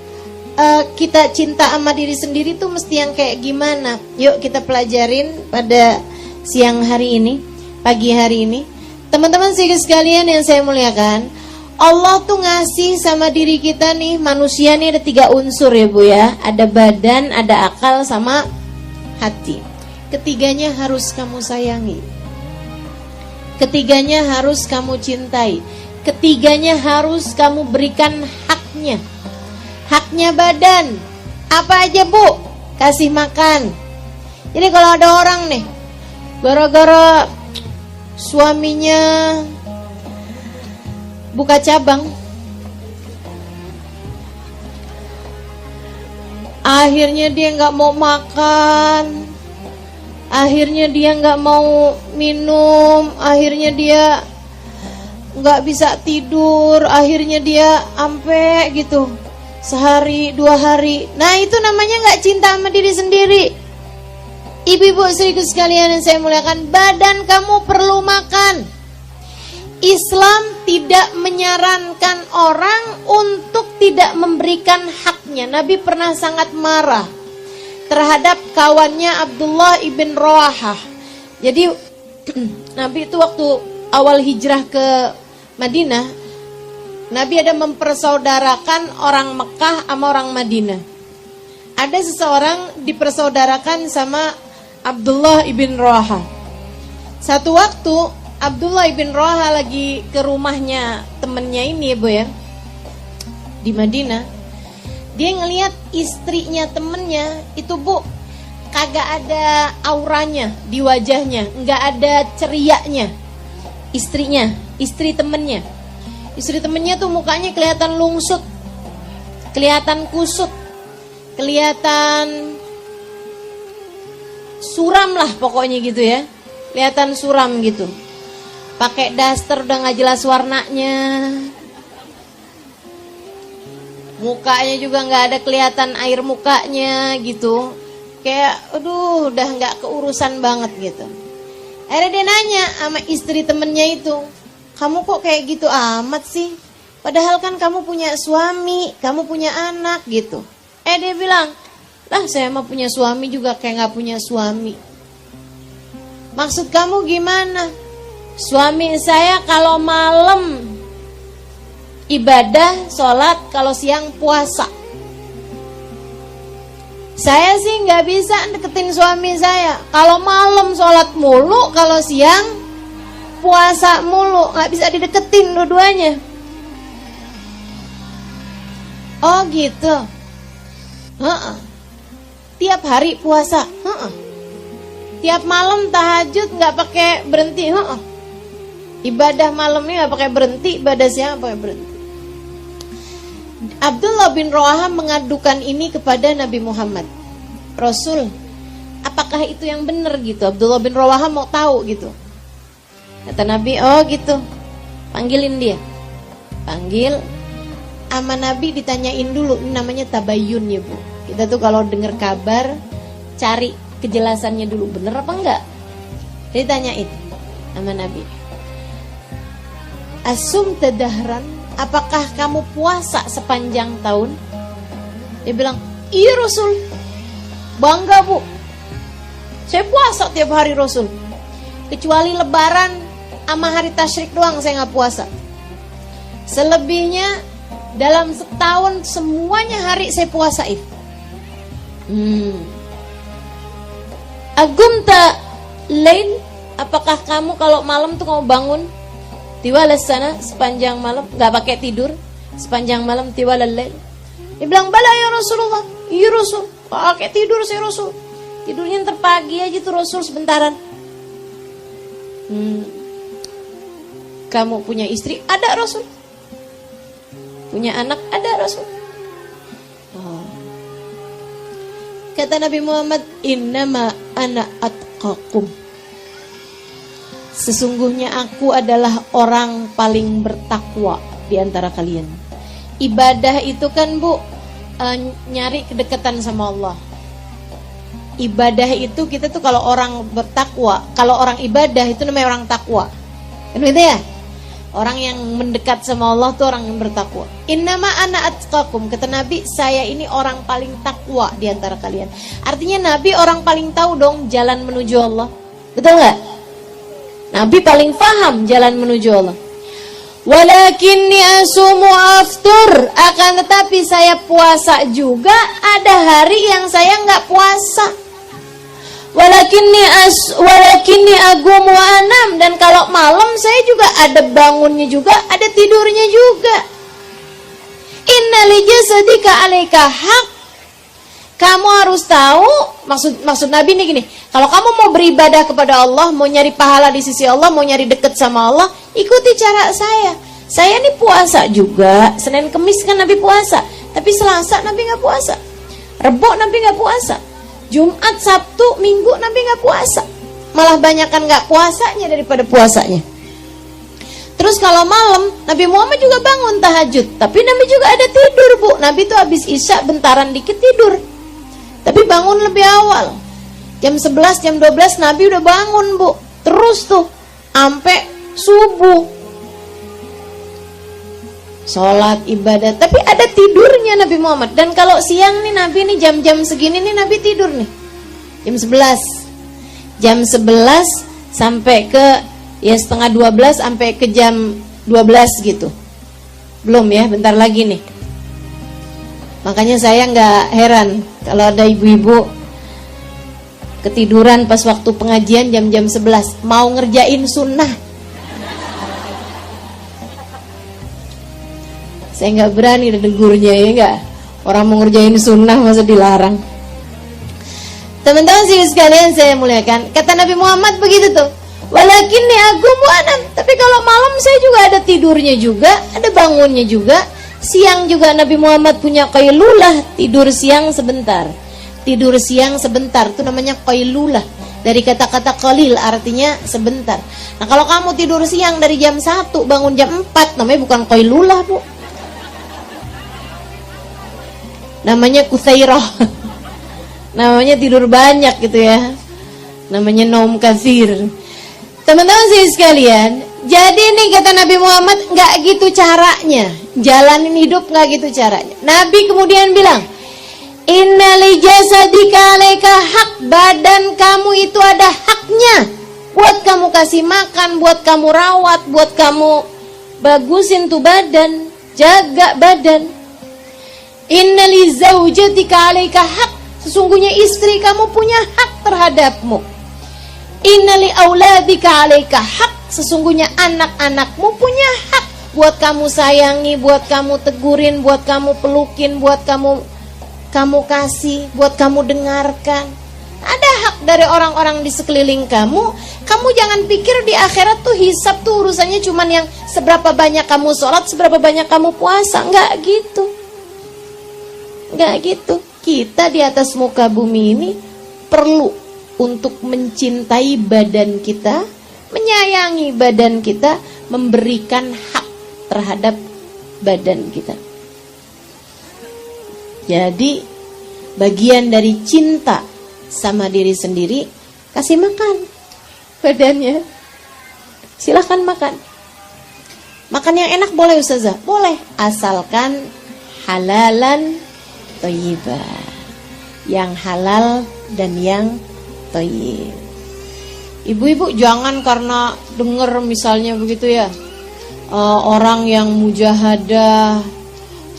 kita cinta sama diri sendiri tuh mesti yang kayak gimana? Yuk kita pelajarin pada siang hari ini, pagi hari ini. Teman-teman sekalian yang saya muliakan, Allah tuh ngasih sama diri kita nih, manusia nih ada 3 unsur ya bu ya. Ada badan, ada akal, sama hati. Ketiganya harus kamu sayangi. Ketiganya harus kamu cintai. Ketiganya harus kamu berikan haknya. Haknya badan apa aja bu? Kasih makan. Jadi kalau ada orang nih gara-gara suaminya buka cabang, akhirnya dia gak mau makan, akhirnya dia gak mau minum, akhirnya dia gak bisa tidur, akhirnya dia ampe gitu sehari 2 hari. Nah itu namanya gak cinta sama diri sendiri. Ibu-ibu serius sekalian yang saya muliakan, badan kamu perlu makan. Islam tidak menyarankan orang untuk tidak memberikan haknya. Nabi pernah sangat marah terhadap kawannya Abdullah ibn Rawahah. Jadi Nabi itu waktu awal hijrah ke Madinah, Nabi ada mempersaudarakan orang Mekah sama orang Madinah. Ada seseorang dipersaudarakan sama Abdullah ibn Rawahah. Satu waktu Abdullah ibn Rawahah lagi ke rumahnya temennya ini ya Bu ya, di Madinah. Dia ngelihat istrinya temennya itu Bu, kagak ada auranya di wajahnya, nggak ada cerianya. Istri temennya tuh mukanya kelihatan lungsut, kelihatan kusut, kelihatan suram lah pokoknya gitu ya, kelihatan suram gitu. Pakai daster udah nggak jelas warnanya, mukanya juga nggak ada kelihatan air mukanya gitu, kayak aduh udah nggak keurusan banget gitu. Akhirnya dia nanya sama istri temennya itu, kamu kok kayak gitu amat sih? Padahal kan kamu punya suami, kamu punya anak gitu. Dia bilang, lah saya mah punya suami juga kayak nggak punya suami. Maksud kamu gimana? Suami saya kalau malam ibadah, sholat, kalau siang puasa. Saya sih nggak bisa deketin suami saya. Kalau malam sholat mulu, kalau siang puasa mulu, nggak bisa dideketin dua-duanya. Oh gitu. Tiap hari puasa. Tiap malam tahajud nggak pakai berhenti. Ibadah malamnya nggak pakai berhenti, ibadah siang pakai berhenti. Abdullah bin Rawahah mengadukan ini kepada Nabi Muhammad. Rasul, apakah itu yang benar gitu? Abdullah bin Rawahah mau tahu gitu. Kata Nabi, oh gitu, panggilin dia. Panggil. Sama Nabi ditanyain dulu, ini namanya tabayun ya Bu. Kita tuh kalau dengar kabar cari kejelasannya dulu, bener apa enggak. Jadi tanyain sama Nabi, asum tadahran, apakah kamu puasa sepanjang tahun? Dia bilang, iya Rasul. Bangga Bu, saya puasa tiap hari Rasul. Kecuali lebaran sama hari tasyrik doang saya gak puasa. Selebihnya dalam setahun semuanya hari saya puasain. Agumta lain, apakah kamu kalau malam tuh kamu bangun tiwalas sana sepanjang malam, gak pakai tidur sepanjang malam tiwalal lail? Dia bilang, bala ya Rasulullah. Iya Rasul, pakai tidur saya Rasul. Tidurnya ntar pagi aja tuh Rasul sebentaran. Kamu punya istri? Ada Rasul. Punya anak? Ada Rasul. Kata Nabi Muhammad, innama ana atqakum, sesungguhnya aku adalah orang paling bertakwa di antara kalian. Ibadah itu kan Bu, nyari kedekatan sama Allah. Ibadah itu kita tuh kalau orang bertakwa, kalau orang ibadah itu namanya orang takwa. Kan gitu ya? Orang yang mendekat sama Allah tuh orang yang bertakwa. Innama ana atqakum, kata Nabi, saya ini orang paling takwa di antara kalian. Artinya Nabi orang paling tahu dong jalan menuju Allah. Betul nggak? Nabi paling paham jalan menuju Allah. Walakinni asumu aftur, akan tetapi saya puasa juga, ada hari yang saya nggak puasa. Walakinni agum wa anam, dan kalau malam saya juga ada bangunnya juga, ada tidurnya juga. Inna li jasadika alaika haq, kamu harus tahu, maksud Nabi nih gini, kalau kamu mau beribadah kepada Allah, mau nyari pahala di sisi Allah, mau nyari deket sama Allah, ikuti cara saya. Saya nih puasa juga, Senin Kemis kan Nabi puasa, tapi Selasa Nabi nggak puasa, Rebo Nabi nggak puasa, Jumat, Sabtu, Minggu Nabi nggak puasa, malah banyakan nggak puasanya daripada puasanya. Terus kalau malam Nabi Muhammad juga bangun tahajud, tapi Nabi juga ada tidur Bu. Nabi tuh habis Isya bentaran dikit tidur, tapi bangun lebih awal. Jam 11, jam 12 Nabi udah bangun Bu. Terus tuh sampai subuh. sholat, ibadah, tapi ada tidurnya Nabi Muhammad. Dan kalau siang nih Nabi nih jam-jam segini nih Nabi tidur nih jam 11 sampai ke ya setengah 12 sampai ke jam 12 gitu. Belum ya, bentar lagi nih. Makanya saya nggak heran kalau ada ibu-ibu ketiduran pas waktu pengajian jam-jam 11 mau ngerjain sunnah. Saya nggak berani negurnya, ya nggak. Orang mau ngerjain sunnah masa dilarang. Teman-teman sih sekalian saya muliakan, kata Nabi Muhammad begitu tuh. Walakinni aqumu wa anam. Tapi kalau malam saya juga ada tidurnya juga, ada bangunnya juga. Siang juga Nabi Muhammad punya qailulah, tidur siang sebentar. Tidur siang sebentar itu namanya qailulah. Dari kata-kata qalil artinya sebentar. Nah, kalau kamu tidur siang dari jam 1 bangun jam 4 namanya bukan qailulah, Bu. Namanya kusairah. Namanya tidur banyak gitu ya. Namanya naum katsir. Teman-teman sih sekalian, jadi nih kata Nabi Muhammad nggak gitu caranya. Jalanin hidup nggak gitu caranya. Nabi kemudian bilang, "Inna li jasadika 'alaika hak." Badan kamu itu ada haknya. Buat kamu kasih makan, buat kamu rawat, buat kamu bagusin tuh badan, jaga badan. Inna li zaujatika 'alaika hak. Sesungguhnya istri kamu punya hak terhadapmu. Inna li auladika 'alaika hak. Sesungguhnya anak-anakmu punya hak buat kamu sayangi, buat kamu tegurin, buat kamu pelukin, buat kamu kasih, buat kamu dengarkan. Ada hak dari orang-orang di sekeliling kamu. Kamu jangan pikir di akhirat tuh hisab tuh urusannya cuman yang seberapa banyak kamu sholat, seberapa banyak kamu puasa. Enggak gitu. Enggak gitu. Kita di atas muka bumi ini perlu untuk mencintai badan kita, menyayangi badan kita, memberikan hak terhadap badan kita. Jadi bagian dari cinta sama diri sendiri, kasih makan badannya. Silahkan makan. Makan yang enak boleh Ustazah? Boleh, asalkan halalan thayyibah. Yang halal dan yang thayyib. Ibu-ibu jangan karena dengar misalnya begitu ya, orang yang mujahadah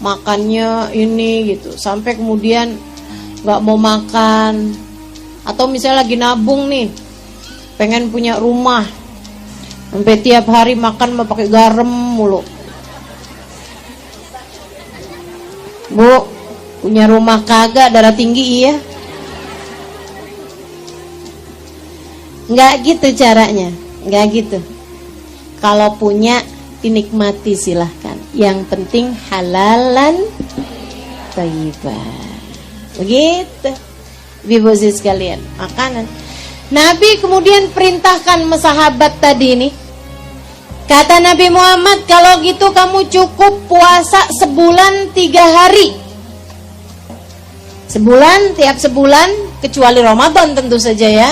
makannya ini gitu, sampai kemudian nggak mau makan. Atau misalnya lagi nabung nih, pengen punya rumah, sampai tiap hari makan mau pakai garam mulu. Bu, punya rumah kagak, darah tinggi iya? Nggak gitu caranya, nggak gitu. Kalau punya dinikmati silahkan. Yang penting halalan thayyibah. Begitu. Ibu sekalian, makanan. Nabi kemudian perintahkan sahabat tadi ini. Kata Nabi Muhammad, kalau gitu kamu cukup puasa sebulan 3 hari. Sebulan, tiap sebulan, kecuali Ramadan tentu saja ya.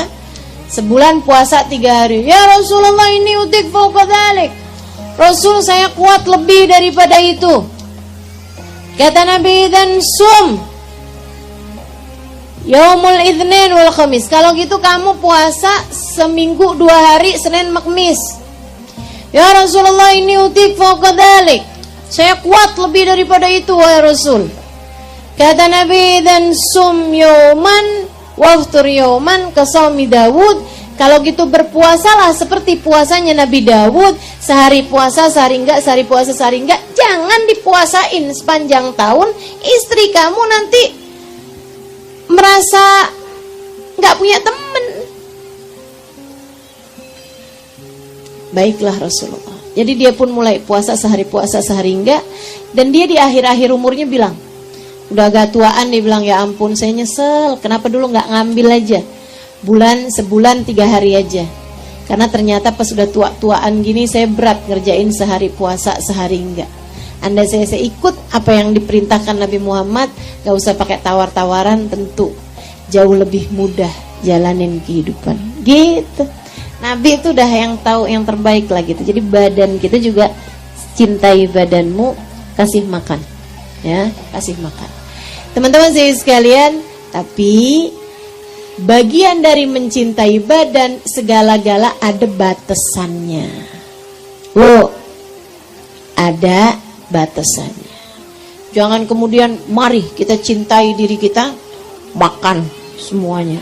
Sebulan puasa 3 hari. Ya Rasulullah, ini utik fauqa dzalik. Rasul, saya kuat lebih daripada itu. Kata Nabi, dan sum yaumul itsnin wal khamis. Kalau gitu kamu puasa seminggu 2 hari, Senin Kamis. Ya Rasulullah, ini utik fauqa dzalik. Saya kuat lebih daripada itu wahai Rasul. Kata Nabi, dan sum yauman waftur yauman kasami Dawud. Kalau gitu berpuasalah seperti puasanya Nabi Dawud, sehari puasa sehari enggak, sehari puasa sehari enggak. Jangan dipuasain sepanjang tahun, istri kamu nanti merasa enggak punya teman. Baiklah Rasulullah. Jadi dia pun mulai puasa sehari enggak. Dan dia di akhir-akhir umurnya bilang, udah agak tuaan, dia bilang, ya ampun saya nyesel, kenapa dulu gak ngambil aja sebulan 3 hari aja. Karena ternyata pas sudah tua-tuaan gini saya berat ngerjain sehari puasa sehari enggak. Andai saya ikut apa yang diperintahkan Nabi Muhammad, gak usah pakai tawar-tawaran, tentu jauh lebih mudah jalanin kehidupan gitu. Nabi itu udah yang tahu yang terbaik lah gitu. Jadi badan kita juga, cintai badanmu, kasih makan. Ya, kasih makan. Teman-teman saya sekalian, tapi bagian dari mencintai badan segala-gala ada batasannya. Ada batasannya. Jangan kemudian mari kita cintai diri kita, makan semuanya.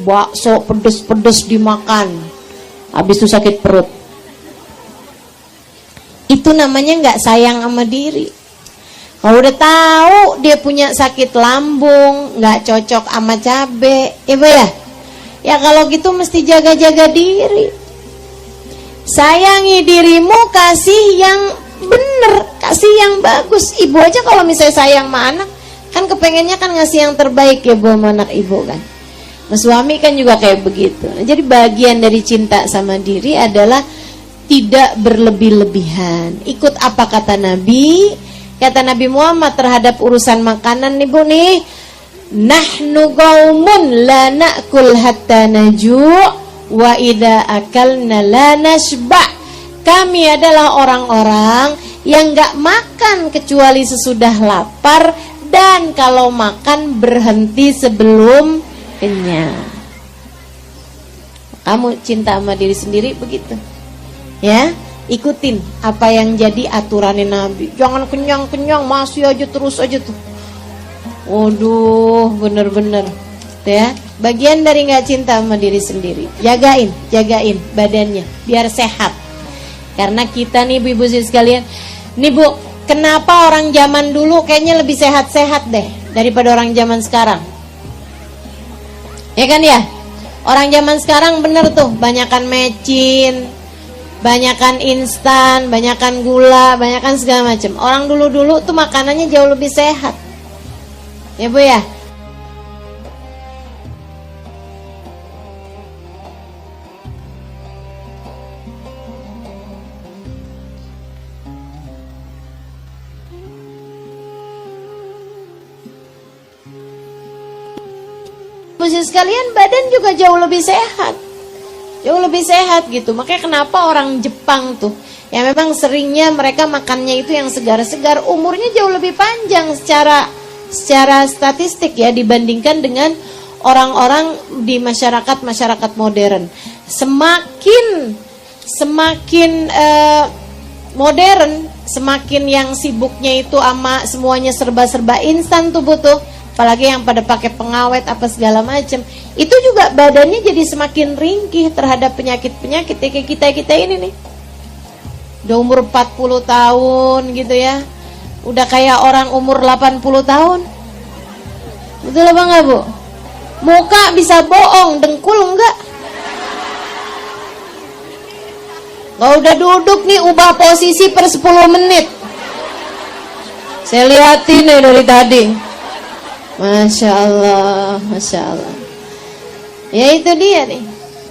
Bakso pedes-pedes dimakan, habis itu sakit perut. Itu namanya nggak sayang sama diri. Kalau udah tahu dia punya sakit lambung, nggak cocok sama cabe, ibu ya. Ya kalau gitu mesti jaga-jaga diri. Sayangi dirimu, kasih yang bener, kasih yang bagus. Ibu aja kalau misalnya sayang sama anak, kan kepengennya kan ngasih yang terbaik ya bu sama anak ibu kan. Nah, suami kan juga kayak begitu. Nah, jadi bagian dari cinta sama diri adalah tidak berlebih-lebihan. Ikut apa kata Nabi? Kata Nabi Muhammad terhadap urusan makanan nih bu nih, nahnu qaumun la na'kul hatta naju' wa idza akalna la nashba. Kami adalah orang-orang yang gak makan kecuali sesudah lapar, dan kalau makan berhenti sebelum kenyang. Kamu cinta sama diri sendiri begitu ya, ikutin apa yang jadi aturannya Nabi. Jangan kenyang-kenyang masih aja terus aja tuh. Waduh, bener-bener ya, bagian dari nggak cinta sama diri sendiri. Jagain badannya biar sehat. Karena kita nih ibu-ibu sekalian, nih bu, kenapa orang zaman dulu kayaknya lebih sehat-sehat deh daripada orang zaman sekarang? Ya kan ya, orang zaman sekarang bener tuh, banyakan mecin, banyakan instan, banyakan gula, banyakan segala macam. Orang dulu-dulu tuh makanannya jauh lebih sehat. Ya bu ya. Khusus sekalian, badan juga jauh lebih sehat. Jauh lebih sehat gitu. Makanya kenapa orang Jepang tuh, ya memang seringnya mereka makannya itu yang segar-segar, umurnya jauh lebih panjang secara statistik ya, dibandingkan dengan orang-orang di masyarakat modern. Semakin modern, semakin yang sibuknya itu ama semuanya serba-serba instan tuh butuh. Apalagi yang pada pakai pengawet apa segala macam, itu juga badannya jadi semakin ringkih terhadap penyakit-penyakit kayak kita ini nih. Udah umur 40 tahun gitu ya, udah kayak orang umur 80 tahun. Betul apa enggak bu? Muka bisa bohong, dengkul enggak? Kalau udah duduk nih, ubah posisi per 10 menit. Saya liatin nih dari tadi. Masya Allah, Masya Allah. Ya itu dia nih,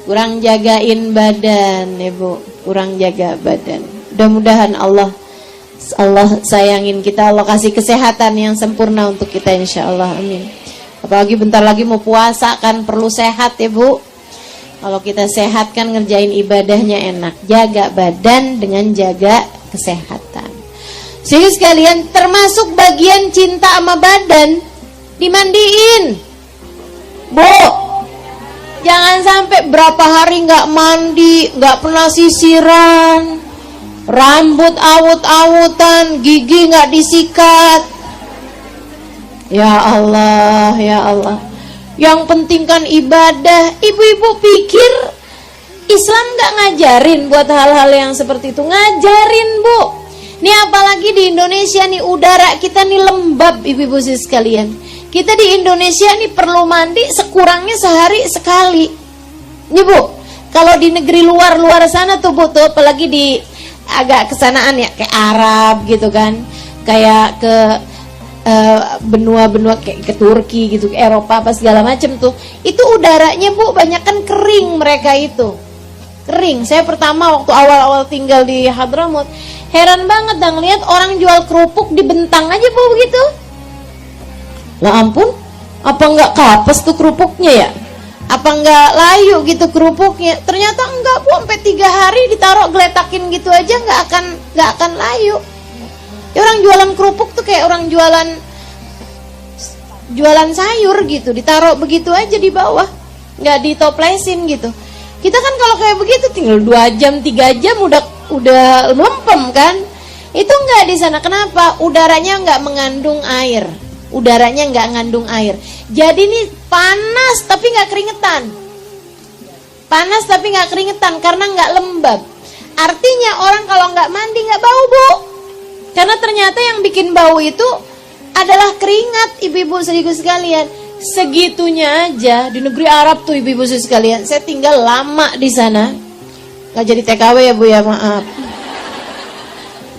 kurang jagain badan ya bu, kurang jaga badan. Mudah-mudahan Allah sayangin kita, Allah kasih kesehatan yang sempurna untuk kita insya Allah, amin. Apalagi bentar lagi mau puasa kan, perlu sehat ya bu. Kalau kita sehat kan ngerjain ibadahnya enak. Jaga badan dengan jaga kesehatan. Sehingga sekalian, termasuk bagian cinta sama badan, dimandiin, bu. Jangan sampai berapa hari nggak mandi, nggak pernah sisiran, rambut awut-awutan, gigi nggak disikat. Ya Allah, ya Allah. Yang penting kan ibadah. Ibu-ibu pikir Islam nggak ngajarin buat hal-hal yang seperti itu? Ngajarin bu. Nih apalagi di Indonesia nih, udara kita nih lembab ibu-ibu sekalian. Kita di Indonesia nih perlu mandi sekurangnya sehari sekali. Nih bu, kalau di negeri luar sana tuh bu tuh, apalagi di agak kesanaan ya, kayak Arab gitu kan, kayak ke benua-benua kayak ke Turki gitu, ke Eropa apa segala macem tuh, itu udaranya bu banyak kan kering, mereka itu kering. Saya pertama waktu awal-awal tinggal di Hadramut, heran banget dan ngeliat orang jual kerupuk dibentang aja bu begitu. Lah ampun, apa enggak kapes tuh kerupuknya ya? Apa enggak layu gitu kerupuknya? Ternyata enggak bu, sampai 3 hari ditaruh geletakin gitu aja nggak akan layu. Ya, orang jualan kerupuk tuh kayak orang jualan sayur gitu, ditaruh begitu aja di bawah, nggak ditoplesin gitu. Kita kan kalau kayak begitu tinggal 2 jam 3 jam udah lempem kan. Itu nggak di sana. Kenapa? Udaranya nggak mengandung air. Udaranya nggak ngandung air. Jadi ini panas tapi nggak keringetan. Panas tapi nggak keringetan karena nggak lembab. Artinya orang kalau nggak mandi nggak bau, Bu. Karena ternyata yang bikin bau itu adalah keringat, ibu-ibu saudariku sekalian. Segitunya aja di negeri Arab tuh, ibu-ibu saudariku sekalian. Saya tinggal lama di sana. Nggak jadi TKW ya, Bu ya, maaf.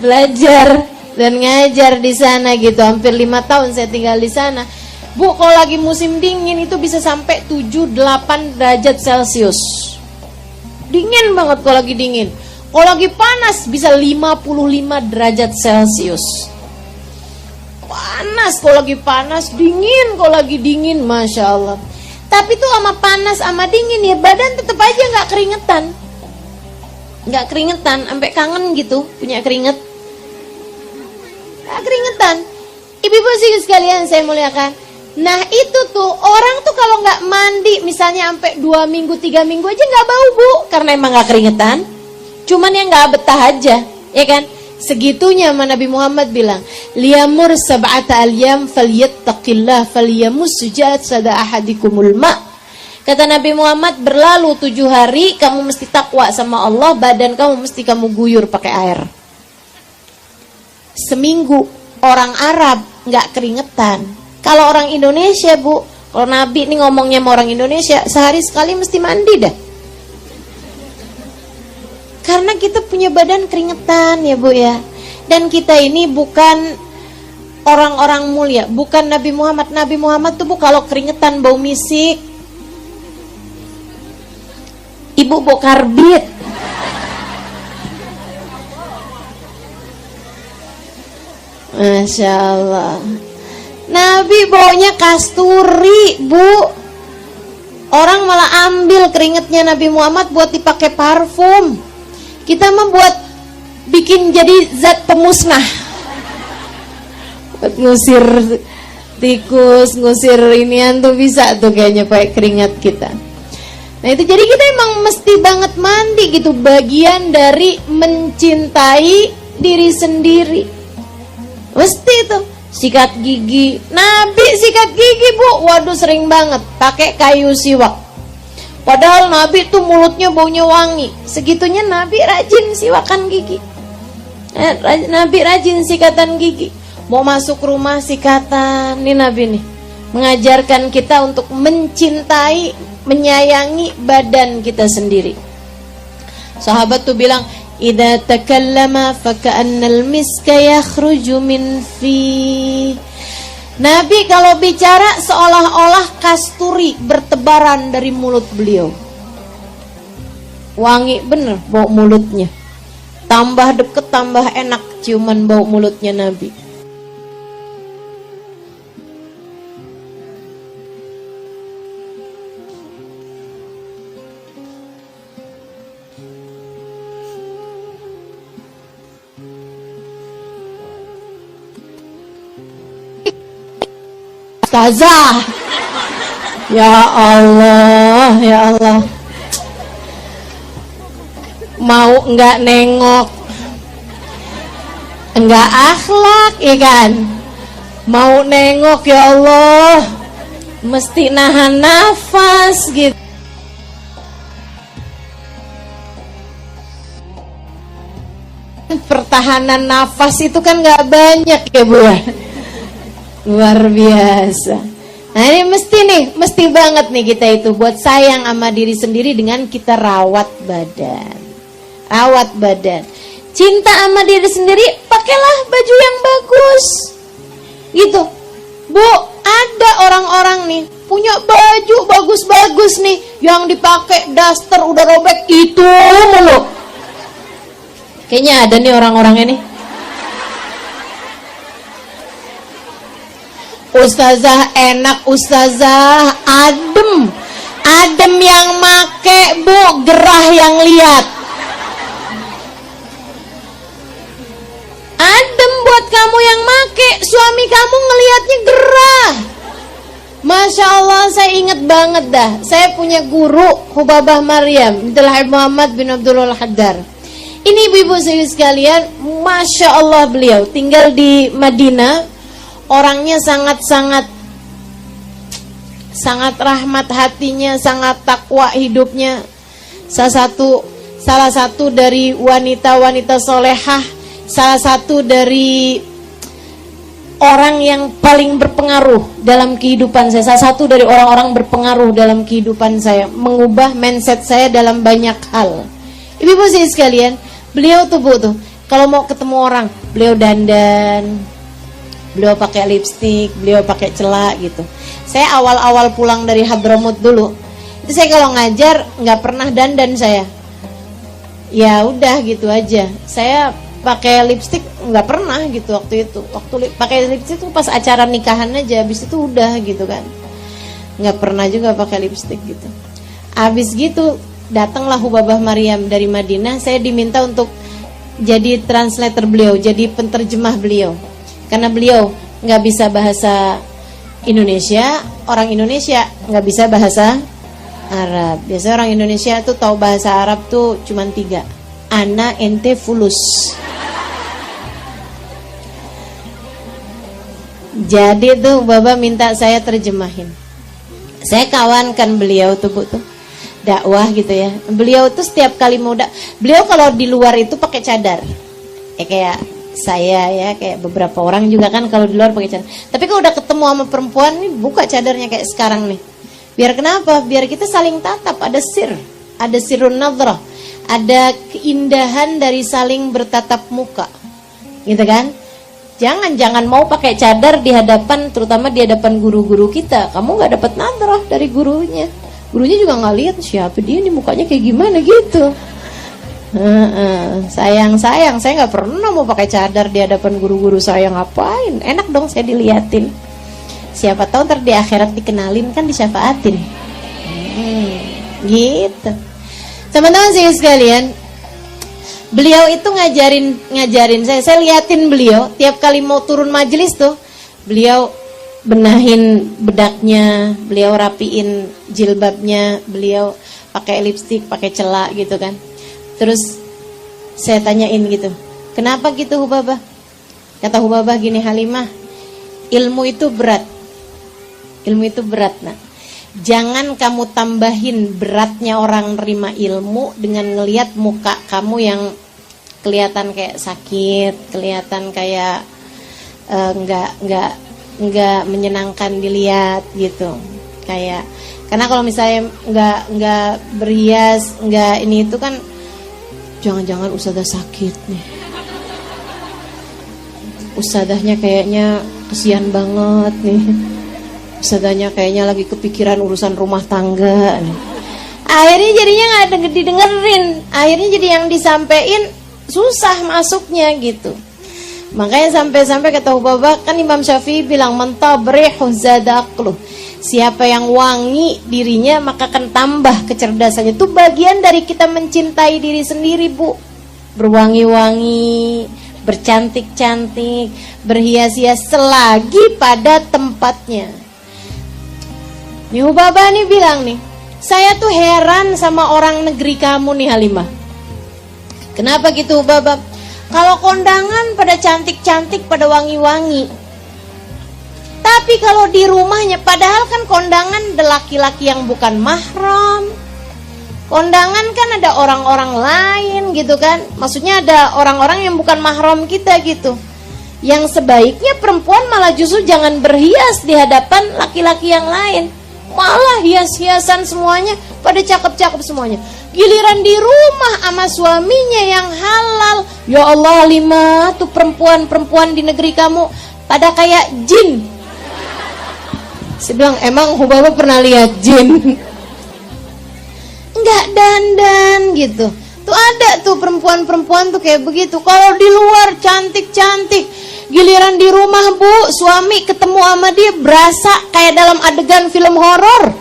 Belajar dan ngajar di sana gitu. Hampir 5 tahun saya tinggal di sana. Bu, kalau lagi musim dingin itu bisa sampai 7-8 derajat Celcius. Dingin banget kalau lagi dingin. Kalau lagi panas bisa 55 derajat Celcius. Panas kalau lagi panas, dingin kalau lagi dingin, Masya Allah. Tapi tuh sama panas sama dingin ya, badan tetap aja nggak keringetan. Nggak keringetan, sampai kangen gitu punya keringet. Nggak keringetan. Ibu-ibu sih sekalian saya muliakan. Nah itu tuh orang tuh kalau nggak mandi misalnya sampai 2 minggu 3 minggu aja nggak bau, Bu, karena emang nggak keringetan. Cuman yang nggak betah aja, ya kan? Segitunya Nabi Muhammad bilang, liyamur sab'ata alyam falyattaqillah falyamus sada ahadikumul ma. Kata Nabi Muhammad, berlalu 7 hari kamu mesti takwa sama Allah, badan kamu mesti kamu guyur pakai air. Seminggu orang Arab nggak keringetan. Kalau orang Indonesia, Bu, kalau Nabi ini ngomongnya sama orang Indonesia, sehari sekali mesti mandi dah. Karena kita punya badan keringetan ya, Bu ya. Dan kita ini bukan orang-orang mulia, bukan Nabi Muhammad. Nabi Muhammad tuh, Bu, kalau keringetan bau misik. Ibu bau karbit. Masya Allah. Nabi baunya kasturi, Bu. Orang malah ambil keringetnya Nabi Muhammad buat dipakai parfum. Kita membuat bikin jadi zat pemusnah, buat ngusir tikus, ngusir inian tuh bisa tuh kayaknya pakai keringat kita. Nah itu jadi kita emang mesti banget mandi gitu, bagian dari mencintai diri sendiri. Mesti itu. Sikat gigi, Nabi sikat gigi, Bu, waduh sering banget pakai kayu siwak. Padahal Nabi tuh mulutnya baunya wangi. Segitunya Nabi rajin siwakan gigi. Nabi rajin sikatan gigi. Mau masuk rumah sikatan. Nih Nabi nih mengajarkan kita untuk mencintai, menyayangi badan kita sendiri. Sahabat tuh bilang, idza takallama faka'annal miska yakhruju min fi. Nabi kalau bicara seolah-olah kasturi bertebaran dari mulut beliau. Wangi bener bau mulutnya. Tambah deket tambah enak ciuman bau mulutnya Nabi. Ustazah, ya Allah, ya Allah, mau enggak nengok, enggak akhlak, ya kan? Mau nengok, ya Allah, mesti nahan nafas gitu. Pertahanan nafas itu kan enggak banyak ya, Bu. Luar biasa. Nah ini mesti banget nih kita itu buat sayang sama diri sendiri dengan kita rawat badan. Rawat badan. Cinta sama diri sendiri, pakailah baju yang bagus. Gitu. Bu, ada orang-orang nih punya baju bagus-bagus nih, yang dipakai daster udah robek itu mulu. Kayaknya ada nih orang-orang ini. Ustazah enak, ustazah adem. Adem yang make, Bu, gerah yang lihat. Adem, Bu, buat kamu yang make, suami kamu ngelihatnya gerah. Masya Allah, saya ingat banget dah. Saya punya guru Hubabah Maryam bintul Habib Muhammad bin Abdullah Al-Haddar. Ini ibu-ibu sekalian, Masya Allah, beliau tinggal di Madinah. Orangnya sangat rahmat hatinya, sangat takwa hidupnya. Salah satu dari wanita-wanita solehah, salah satu dari orang yang paling berpengaruh dalam kehidupan saya, salah satu dari orang-orang berpengaruh dalam kehidupan saya, mengubah mindset saya dalam banyak hal. Ibu-ibu sekalian, beliau tuh kalau mau ketemu orang, beliau dandan, beliau pakai lipstik, beliau pakai celak gitu. Saya awal-awal pulang dari Hadramut dulu, itu saya kalau ngajar nggak pernah dandan saya. Ya udah gitu aja. Saya pakai lipstik nggak pernah gitu waktu itu. Waktu pakai lipstik itu pas acara nikahan aja, habis itu udah gitu kan. Nggak pernah juga pakai lipstik gitu. Habis gitu datanglah Hubabah Maryam dari Madinah. Saya diminta untuk jadi translator beliau, jadi penterjemah beliau. Karena beliau nggak bisa bahasa Indonesia, orang Indonesia nggak bisa bahasa Arab. Biasanya orang Indonesia tuh tahu bahasa Arab tuh cuman 3. Ana, ente, fulus. Jadi tuh Baba minta saya terjemahin. Saya kawankan beliau tuh dakwah gitu ya. Beliau tuh setiap kali beliau kalau di luar itu pakai cadar. Kayak saya ya, kayak beberapa orang juga kan kalau di luar pakai cadar. Tapi kalau udah ketemu sama perempuan nih buka cadarnya kayak sekarang nih. Biar kenapa? Biar kita saling tatap, ada sirrun nadrah, ada keindahan dari saling bertatap muka, gitu kan? Jangan mau pakai cadar di hadapan, terutama di hadapan guru-guru kita. Kamu nggak dapat nadrah dari gurunya. Gurunya juga nggak lihat siapa dia nih, mukanya kayak gimana gitu. Sayang, saya nggak pernah mau pakai cadar di hadapan guru-guru saya. Ngapain? Enak dong saya diliatin. Siapa tahu ntar di akhirat dikenalin kan, disyafaatin. Gitu. Teman-teman sekalian, beliau itu ngajarin saya liatin beliau tiap kali mau turun majelis tuh, beliau benahin bedaknya, beliau rapiin jilbabnya, beliau pakai lipstik, pakai celak gitu kan. Terus saya tanyain gitu, kenapa gitu Hubabah? Kata Hubabah gini, Halimah, ilmu itu berat. Ilmu itu berat, nah. Jangan kamu tambahin beratnya orang nerima ilmu dengan ngelihat muka kamu yang kelihatan kayak sakit, kelihatan kayak nggak menyenangkan dilihat gitu. Kayak karena kalau misalnya nggak berhias, nggak ini itu kan, jangan-jangan ustadzah sakit nih. Ustadzahnya kayaknya kesian banget nih. Ustadzahnya kayaknya lagi kepikiran urusan rumah tangga nih. Akhirnya jadinya nggak didengerin. Akhirnya jadi yang disampaikan susah masuknya gitu. Makanya sampai-sampai kata Hubabah, kan Imam Syafi'i bilang mentabrihu zadaqluh. Siapa yang wangi dirinya maka akan tambah kecerdasannya. Itu bagian dari kita mencintai diri sendiri, Bu. Berwangi-wangi, bercantik-cantik, berhias-hias selagi pada tempatnya. Nih Hubabah nih bilang nih, saya tuh heran sama orang negeri kamu nih Halimah. Kenapa gitu Hubabah? Kalau kondangan pada cantik-cantik, pada wangi-wangi. Tapi kalau di rumahnya, padahal kan kondangan ada laki-laki yang bukan mahram. Kondangan kan ada orang-orang lain gitu kan. Maksudnya ada orang-orang yang bukan mahram kita gitu. Yang sebaiknya perempuan malah justru jangan berhias di hadapan laki-laki yang lain. Malah hias-hiasan semuanya, pada cakep-cakep semuanya. Giliran di rumah sama suaminya yang halal, ya Allah Halimah, tuh perempuan-perempuan di negeri kamu pada kayak jin. Saya bilang, emang Hubabah pernah lihat jin? Enggak dandan gitu. Tuh ada tuh perempuan-perempuan tuh kayak begitu. Kalau di luar cantik-cantik, giliran di rumah Bu, suami ketemu sama dia berasa kayak dalam adegan film horor.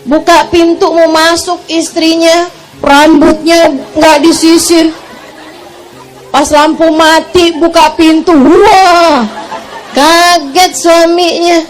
Buka pintu mau masuk istrinya, rambutnya nggak disisir, Pas lampu mati buka pintu, wah, kaget suaminya.